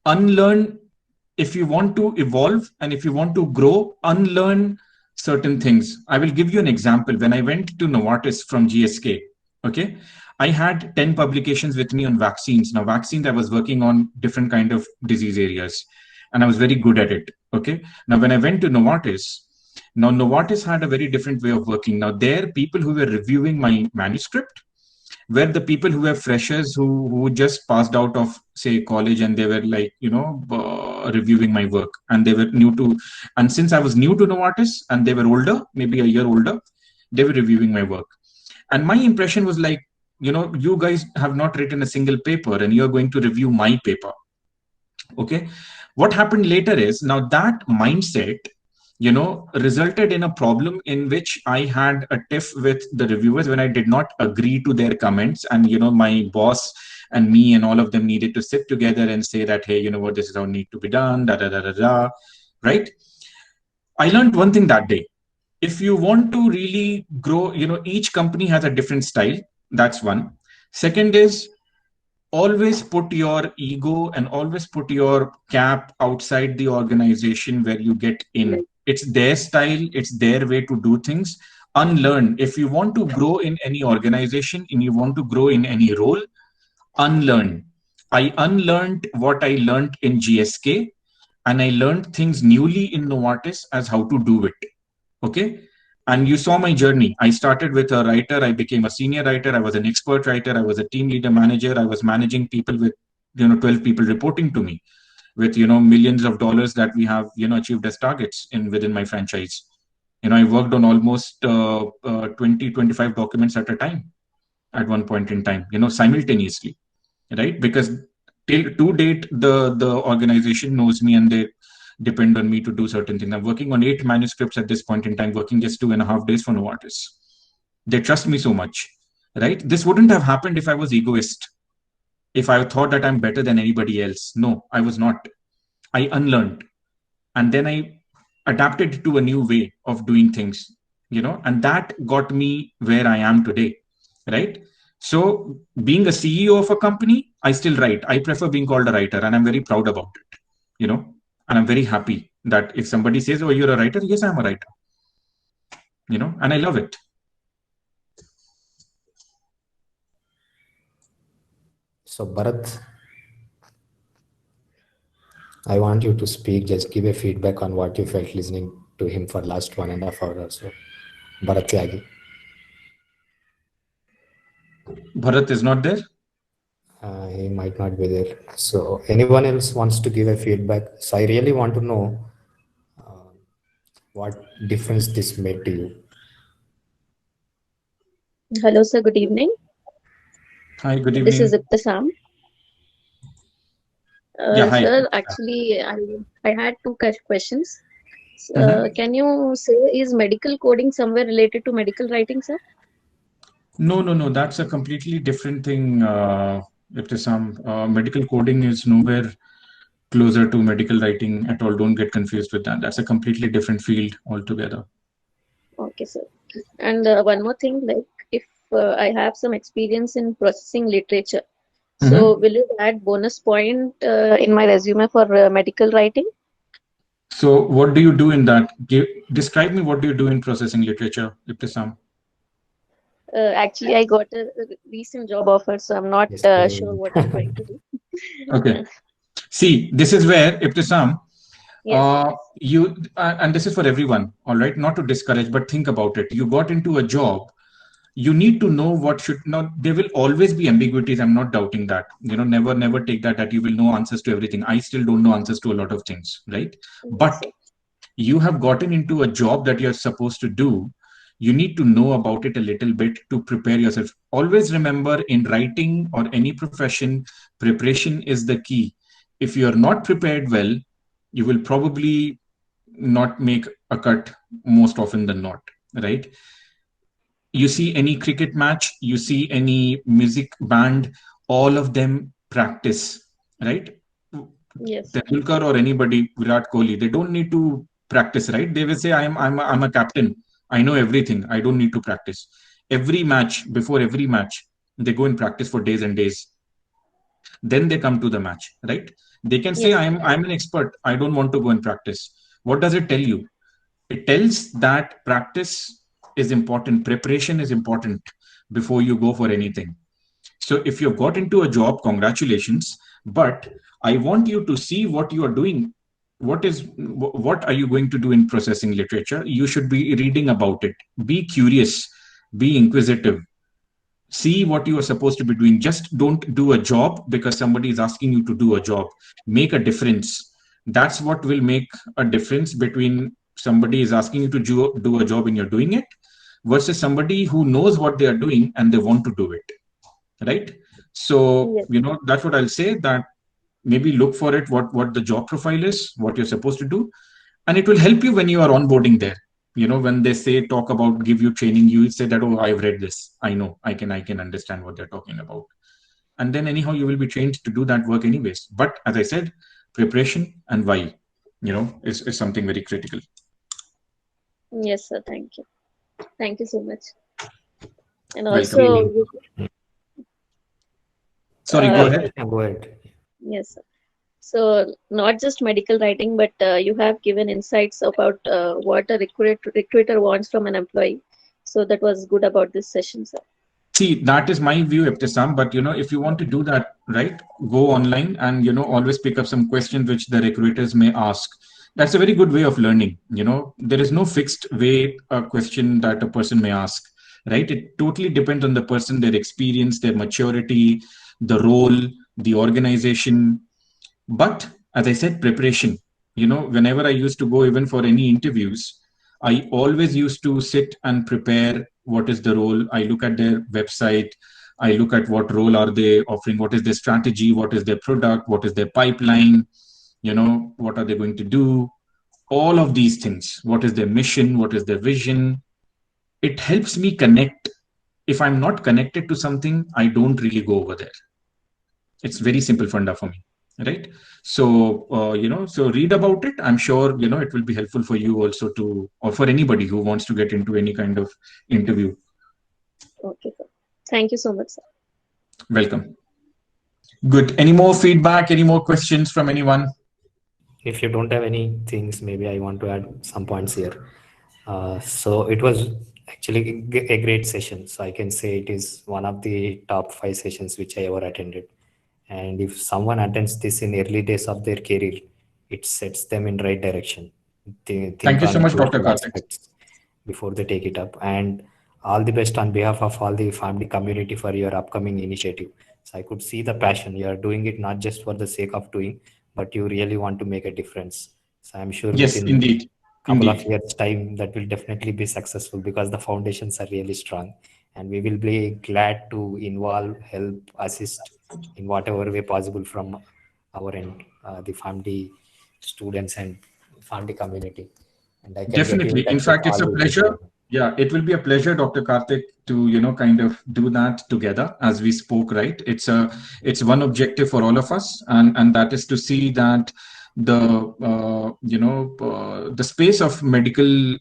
Speaker 2: unlearn. If you want to evolve and if you want to grow, unlearn certain things. I will give you an example. When I went to Novartis from GSK, okay, I had 10 publications with me on vaccines. Now, vaccines, I was working on different kind of disease areas, and I was very good at it. Okay. Now, when I went to Novartis, Novartis had a very different way of working. Now, there, people who were reviewing my manuscript were the people who were freshers who just passed out of, say, college, and they were like, reviewing my work, and they were new to, and since I was new to Novartis and they were older, maybe a year older, they were reviewing my work. And my impression was like, you guys have not written a single paper and you're going to review my paper. Okay. What happened later is, now that mindset, resulted in a problem in which I had a tiff with the reviewers when I did not agree to their comments. And, my boss and me and all of them needed to sit together and say that, hey, this is how it needs to be done, right? I learned one thing that day. If you want to really grow, each company has a different style. That's one. Second is, always put your ego and always put your cap outside the organization where you get in. It's their style. It's their way to do things. Unlearn. If you want to grow in any organization and you want to grow in any role, unlearn. I unlearned what I learned in GSK, and I learned things newly in Novartis as how to do it. Okay. And you saw my journey. I started with a writer. I became a senior writer. I was an expert writer. I was a team leader manager. I was managing people with, 12 people reporting to me with, millions of dollars that we have, achieved as targets within my franchise. I worked on almost 20, 25 documents at a time at one point in time, simultaneously, right? Because to date, the organization knows me and they depend on me to do certain things. I'm working on 8 manuscripts at this point in time, working just 2.5 days for Novartis. They trust me so much, right? This wouldn't have happened if I was egoist, if I thought that I'm better than anybody else. No, I was not. I unlearned. And then I adapted to a new way of doing things, and that got me where I am today, right? So being a CEO of a company, I still write. I prefer being called a writer, and I'm very proud about it, and I'm very happy that if somebody says, oh, you're a writer, yes, I'm a writer, and I love it.
Speaker 1: So Bharat, I want you to speak, just give a feedback on what you felt listening to him for last 1.5 hours or so. Bharat Tyagi.
Speaker 2: Bharat is not there?
Speaker 1: He might not be there. So anyone else wants to give a feedback? So I really want to know what difference this made to you.
Speaker 11: Hello, sir. Good evening.
Speaker 2: Hi, good evening.
Speaker 11: This is Ibtisam.
Speaker 2: Yeah, hi.
Speaker 11: Sir, actually, I had 2 questions. Can you say, is medical coding somewhere related to medical writing, sir?
Speaker 2: No. That's a completely different thing, Ibtisam. Medical coding is nowhere closer to medical writing at all. Don't get confused with that. That's a completely different field altogether.
Speaker 11: Okay, sir. And one more thing, like if I have some experience in processing literature, so will it add bonus point in my resume for medical writing?
Speaker 2: So what do you do in that? Describe me what do you do in processing literature, Ibtisam?
Speaker 11: Actually, I got a recent job offer, so I'm not sure what I'm going to do.
Speaker 2: Okay. See, this is where, Ibtisam,
Speaker 11: Yes.
Speaker 2: And this is for everyone, all right? Not to discourage, but think about it. You got into a job, you need to know what should not. There will always be ambiguities. I'm not doubting that. Never take that you will know answers to everything. I still don't know answers to a lot of things, right? But you have gotten into a job that you're supposed to do. You need to know about it a little bit to prepare yourself. Always remember, in writing or any profession, preparation is the key. If you're not prepared well, you will probably not make a cut most often than not, right? You see any cricket match, you see any music band, all of them practice, right?
Speaker 11: Yes.
Speaker 2: Tendulkar or anybody, Virat Kohli, they don't need to practice, right? They will say, I'm a captain. I know everything. I don't need to practice. Before every match, they go and practice for days and days. Then they come to the match, right? They can say, I'm an expert. I don't want to go and practice. What does it tell you? It tells that practice is important. Preparation is important before you go for anything. So if you've got into a job, congratulations. But I want you to see what you are doing. What are you going to do in processing literature? You should be reading about it. Be curious. Be inquisitive. See what you are supposed to be doing. Just don't do a job because somebody is asking you to do a job. Make a difference. That's what will make a difference between somebody is asking you to do a job and you're doing it versus somebody who knows what they are doing and they want to do it, right? So, that's what I'll say, that maybe look for it, what the job profile is, what you're supposed to do. And it will help you when you are onboarding there. When they say, talk about, give you training, you say that, oh, I've read this. I know, I can understand what they're talking about. And then anyhow, you will be trained to do that work anyways. But as I said, preparation and why, is something very critical.
Speaker 11: Yes, sir. Thank you. Thank you so much. And also,
Speaker 2: sorry, go ahead.
Speaker 1: Go ahead.
Speaker 11: Yes, sir. So not just medical writing, but you have given insights about what a recruiter wants from an employee. So that was good about this session, sir.
Speaker 2: See, that is my view, Ibtisam. But if you want to do that, right, go online and always pick up some questions which the recruiters may ask. That's a very good way of learning. There is no fixed way a question that a person may ask, right? It totally depends on the person, their experience, their maturity, the role, the organization. But as I said, preparation. Whenever I used to go even for any interviews, I always used to sit and prepare. What is the role? I look at their website. I look at what role are they offering? What is their strategy? What is their product? What is their pipeline? What are they going to do? All of these things. What is their mission? What is their vision? It helps me connect. If I'm not connected to something, I don't really go over there. It's very simple funda for me, right? So, so read about it. I'm sure, it will be helpful for you also or for anybody who wants to get into any kind of interview.
Speaker 11: Okay, sir. Thank you so much, sir.
Speaker 2: Welcome. Good. Any more feedback? Any more questions from anyone?
Speaker 1: If you don't have any things, maybe I want to add some points here. So it was actually a great session. So I can say it is one of the top 5 sessions which I ever attended. And if someone attends this in early days of their career, it sets them in right direction.
Speaker 2: Thank you so much, Dr. Karthik.
Speaker 1: Before they take it up. And all the best on behalf of all the family community for your upcoming initiative. So I could see the passion. You are doing it not just for the sake of doing, but you really want to make a difference. So I'm sure within a couple of years' time, that will definitely be successful because the foundations are really strong. And we will be glad to involve, help, assist in whatever way possible from our end, the family, students, and family community. And I can
Speaker 2: definitely. In fact, it's a pleasure. Yeah, it will be a pleasure, Dr. Karthik, to kind of do that together as we spoke, right? It's one objective for all of us, and that is to see that the space of medical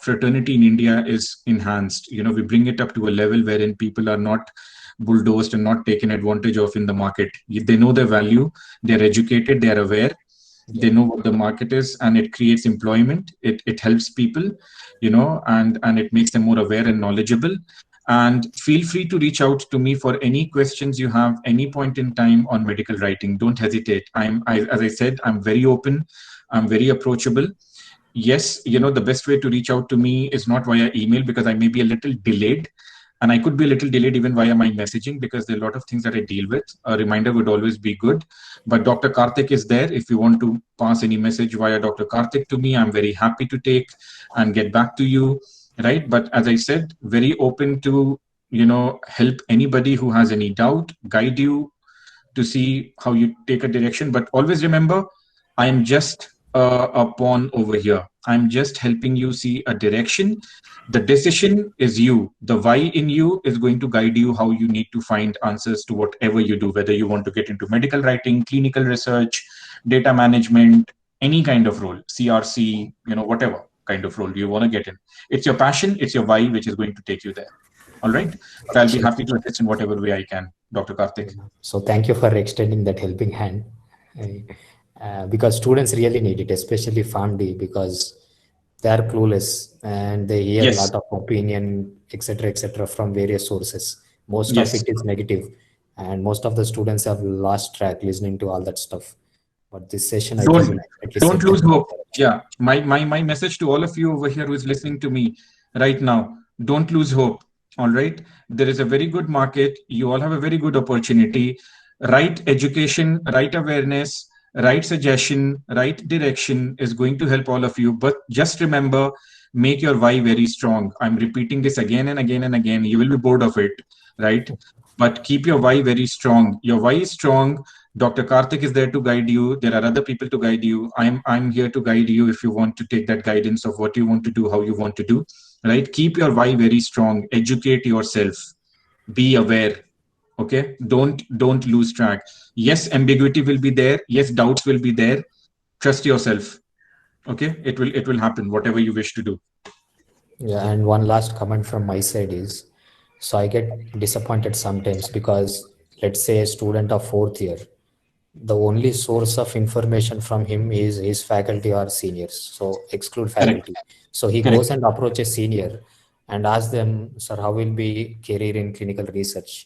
Speaker 2: fraternity in India is enhanced. We bring it up to a level wherein people are not bulldozed and not taken advantage of in the market. They know their value, they're educated, they're aware, they know what the market is, and it creates employment. It helps people, and it makes them more aware and knowledgeable. And feel free to reach out to me for any questions you have any point in time on medical writing. Don't hesitate. As I said, I'm very open, I'm very approachable. Yes, the best way to reach out to me is not via email, because I may be a little delayed, and I could be a little delayed even via my messaging, because there are a lot of things that I deal with. A reminder would always be good. But Dr. Karthik is there. If you want to pass any message via Dr. Karthik to me, I'm very happy to take and get back to you, right? But as I said, very open to, help anybody who has any doubt, guide you to see how you take a direction. But always remember, I'm just a pawn over here. I'm just helping you see a direction. The decision is you. The why in you is going to guide you how you need to find answers to whatever you do, whether you want to get into medical writing, clinical research, data management, any kind of role, CRC, whatever kind of role you want to get in. It's your passion, it's your why, which is going to take you there. All right. But I'll be happy to assist in whatever way I can, Dr. Karthik.
Speaker 1: So thank you for extending that helping hand. Because students really need it, especially PharmD, because they are clueless and they hear a lot of opinion, etc., from various sources. Most of it is negative, and most of the students have lost track listening to all that stuff. But this session,
Speaker 2: don't lose hope. Yeah, my message to all of you over here who is listening to me right now: don't lose hope. All right, there is a very good market. You all have a very good opportunity. Right education, right awareness, right suggestion, right direction is going to help all of you. But just remember, make your why very strong. I'm repeating this again and again and again. You will be bored of it, right? But keep your why very strong. Your why is strong. Dr. Karthik is there to guide you. There are other people to guide you. I'm here to guide you if you want to take that guidance of what you want to do, how you want to do, right? Keep your why very strong. Educate yourself. Be aware. Okay, don't lose track. Yes, ambiguity will be there. Yes, doubts will be there. Trust yourself. Okay, it will happen, whatever you wish to do.
Speaker 1: Yeah, and one last comment from my side is, so I get disappointed sometimes because let's say a student of 4th year, the only source of information from him is his faculty or seniors. So exclude faculty. So he goes and approaches senior and asks them, sir, how will be career in clinical research?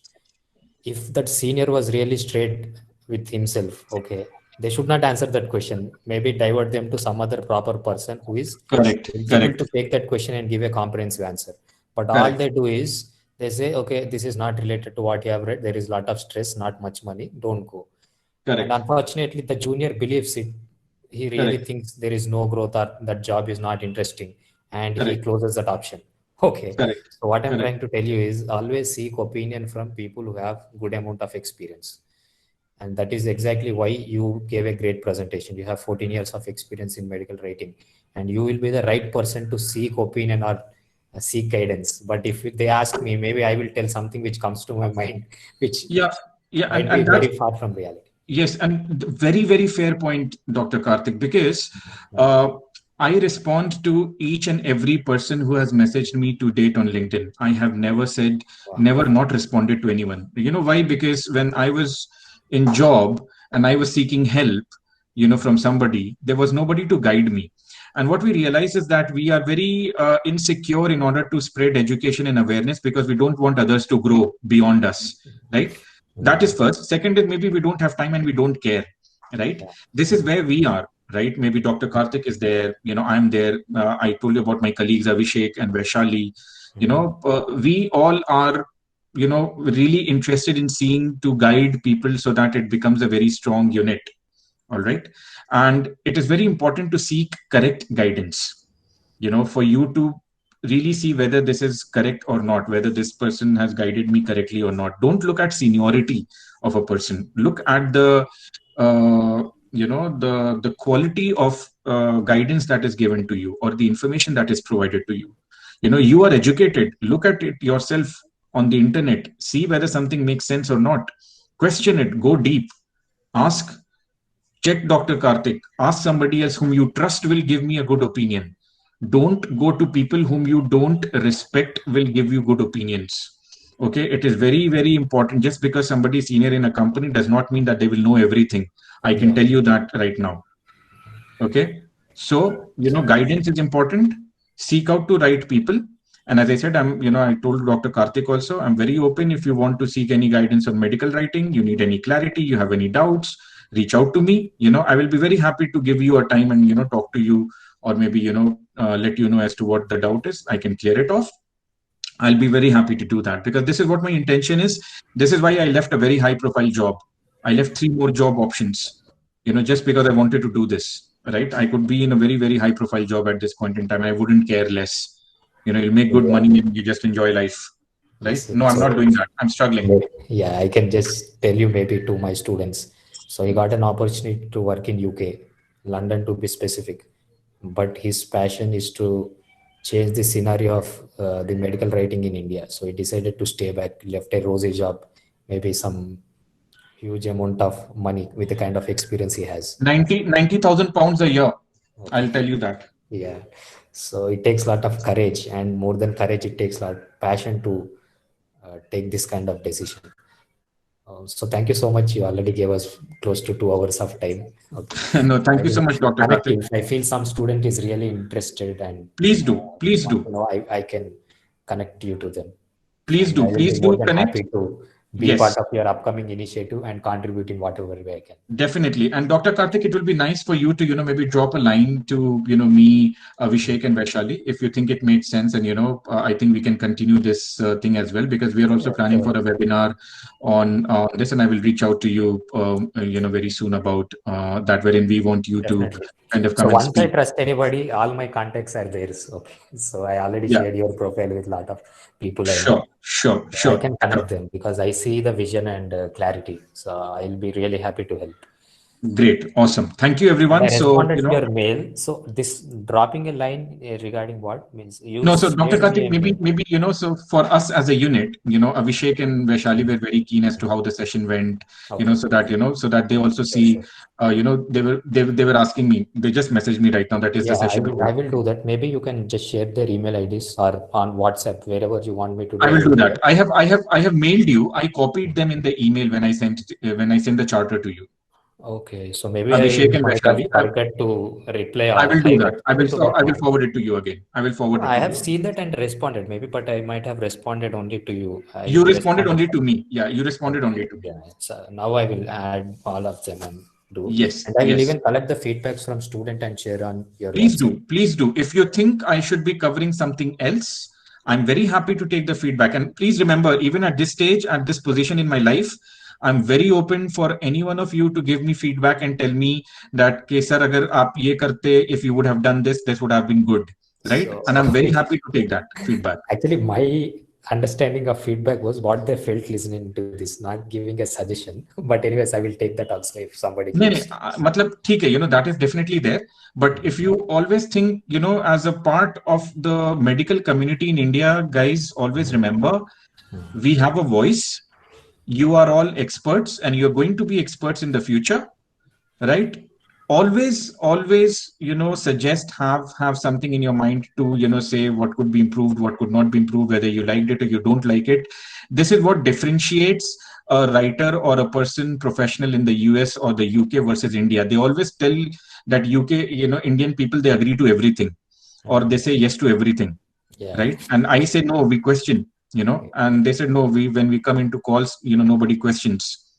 Speaker 1: If that senior was really straight with himself, okay, they should not answer that question. Maybe divert them to some other proper person who is able to take that question and give a comprehensive answer. But all they do is they say, okay, this is not related to what you have read. There is a lot of stress, not much money. Don't go. And unfortunately, the junior believes it. He really thinks there is no growth or that job is not interesting, and he closes that option. Okay. So what I'm trying to tell you is always seek opinion from people who have good amount of experience. And that is exactly why you gave a great presentation. You have 14 years of experience in medical writing, and you will be the right person to seek opinion or seek guidance. But if they ask me, maybe I will tell something which comes to my mind, which might be very far from reality.
Speaker 2: Yes, and very, very fair point, Dr. Karthik, because I respond to each and every person who has messaged me to date on LinkedIn. I have never said, never not responded to anyone. You know why? Because when I was in job and I was seeking help, from somebody, there was nobody to guide me. And what we realize is that we are very insecure in order to spread education and awareness because we don't want others to grow beyond us, right? That is first. Second is maybe we don't have time and we don't care, right? This is where we are. Right? Maybe Dr. Karthik is there, I'm there. I told you about my colleagues, Abhishek and Vaishali. We all are, really interested in seeing to guide people so that it becomes a very strong unit. All right. And it is very important to seek correct guidance, for you to really see whether this is correct or not, whether this person has guided me correctly or not. Don't look at seniority of a person. Look at the quality of guidance that is given to you or the information that is provided to you. You are educated. Look at it yourself on the internet. See whether something makes sense or not. Question it. Go deep. Ask. Check Dr. Karthik. Ask somebody else whom you trust will give me a good opinion. Don't go to people whom you don't respect will give you good opinions. Okay, it is very, very important. Just because somebody is senior in a company does not mean that they will know everything. I can tell you that right now. Okay, so guidance is important. Seek out to right people. And as I said, I told Dr. Karthik also, I'm very open. If you want to seek any guidance on medical writing, you need any clarity, you have any doubts, reach out to me. I will be very happy to give you a time and talk to you, or maybe let you know as to what the doubt is. I can clear it off. I'll be very happy to do that, because this is what my intention is. This is why I left a very high profile job. I left 3 more job options, just because I wanted to do this, right? I could be in a very, very high profile job at this point in time. I wouldn't care less. You'll make good money and you just enjoy life, right? No, I'm not doing that. I'm struggling.
Speaker 1: Yeah, I can just tell you maybe to my students. So he got an opportunity to work in UK, London to be specific, but his passion is to change the scenario of the medical writing in India. So he decided to stay back, left a rosy job, maybe some huge amount of money with the kind of experience he has.
Speaker 2: 90,000 pounds a year. Okay. I'll tell you that.
Speaker 1: Yeah. So it takes a lot of courage, and more than courage, it takes a lot of passion to take this kind of decision. So thank you so much. You already gave us close to 2 hours of time.
Speaker 2: Okay. No, thank you so much, Dr. Karthik.
Speaker 1: I feel some student is really interested, and
Speaker 2: please do.
Speaker 1: I can connect you to them.
Speaker 2: Please do. Please do connect.
Speaker 1: Happy to be part of your upcoming initiative and contribute in whatever way I can.
Speaker 2: Definitely. And Dr. Karthik, it will be nice for you to, maybe drop a line to, me, Abhishek and Vaishali, if you think it made sense. And, I think we can continue this thing as well, because we are also planning for a webinar on this. And I will reach out to you, very soon about that, wherein we want you to kind of come and speak.
Speaker 1: Once I trust anybody, all my contacts are there. So I already shared your profile with a lot of people.
Speaker 2: Sure.
Speaker 1: I can connect them because I see the vision and clarity. So I'll be really happy to help.
Speaker 2: Great. Awesome. Thank you, everyone.
Speaker 1: I responded to your mail. So this dropping a line regarding what means?
Speaker 2: No, so Dr. Karthik, maybe, so for us as a unit, Abhishek and Vaishali were very keen as to how the session went, so that they also see, they were asking me, they just messaged me right now, that is the session.
Speaker 1: I will do that. Maybe you can just share their email IDs or on WhatsApp, wherever you want me to do.
Speaker 2: I will do that. I have mailed you. I copied them in the email when I sent the charter to you.
Speaker 1: Okay, so maybe Abhishek and Vaishali forget to reply.
Speaker 2: I will do that. I will forward it to you again. I will forward it.
Speaker 1: I have seen that and responded, maybe, but I might have responded only to you.
Speaker 2: You responded only to me. Yeah, you responded only to me.
Speaker 1: Yeah. So now I will add all of them and do.
Speaker 2: Yes.
Speaker 1: And I will even collect the feedbacks from student and share on your.
Speaker 2: Please do. If you think I should be covering something else, I'm very happy to take the feedback. And please remember, even at this stage, at this position in my life, I'm very open for any one of you to give me feedback and tell me that, sir, agar aap ye karte, if you would have done this would have been good, right? So, and I'm very happy to take that feedback.
Speaker 1: Actually, my understanding of feedback was what they felt listening to this, not giving a suggestion. But anyways, I will take that also if somebody.
Speaker 2: Matlab, theek hai, that is definitely there. But if you always think, as a part of the medical community in India, guys, always remember, we have a voice. You are all experts and you're going to be experts in the future, right? Always, suggest, have something in your mind to, say what could be improved, what could not be improved, whether you liked it or you don't like it. This is what differentiates a writer or a person professional in the US or the UK versus India. They always tell that UK, Indian people, they agree to everything or they say yes to everything, right? And I say, no, we question. And they said, no, when we come into calls, nobody questions.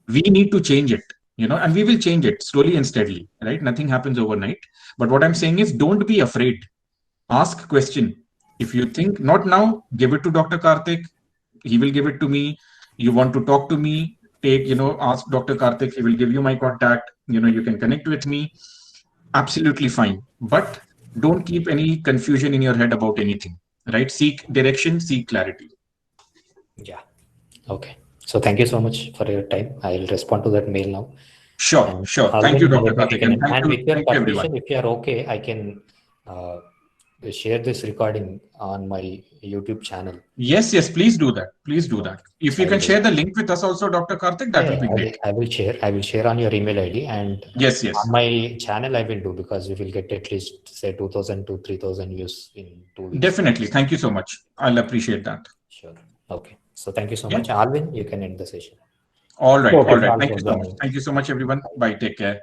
Speaker 2: We need to change it, and we will change it slowly and steadily, right? Nothing happens overnight. But what I'm saying is, don't be afraid. Ask question. If you think not now, give it to Dr. Karthik. He will give it to me. You want to talk to me, ask Dr. Karthik. He will give you my contact. You can connect with me. Absolutely fine. But don't keep any confusion in your head about anything. Right? Seek direction, seek clarity.
Speaker 1: Yeah. Okay. So thank you so much for your time. I'll respond to that mail now.
Speaker 2: Sure. Thank you, Dr. Karthik.
Speaker 1: And with your permission, if you are okay, I can share this recording on my YouTube channel.
Speaker 2: Yes, please do that. Please do that. If you can share the link with us also, Dr. Karthik, that will be great.
Speaker 1: I will share on your email ID, and
Speaker 2: yes.
Speaker 1: on my channel I will do, because we will get at least say 2,000 to 3,000 views in 2 weeks.
Speaker 2: Definitely. Thank you so much. I'll appreciate that.
Speaker 1: Sure. Okay. So thank you so much. Alvin, you can end the session.
Speaker 2: All right.
Speaker 6: Okay.
Speaker 2: All right. Thank you so much. Thank you so much, everyone. Bye. Take care.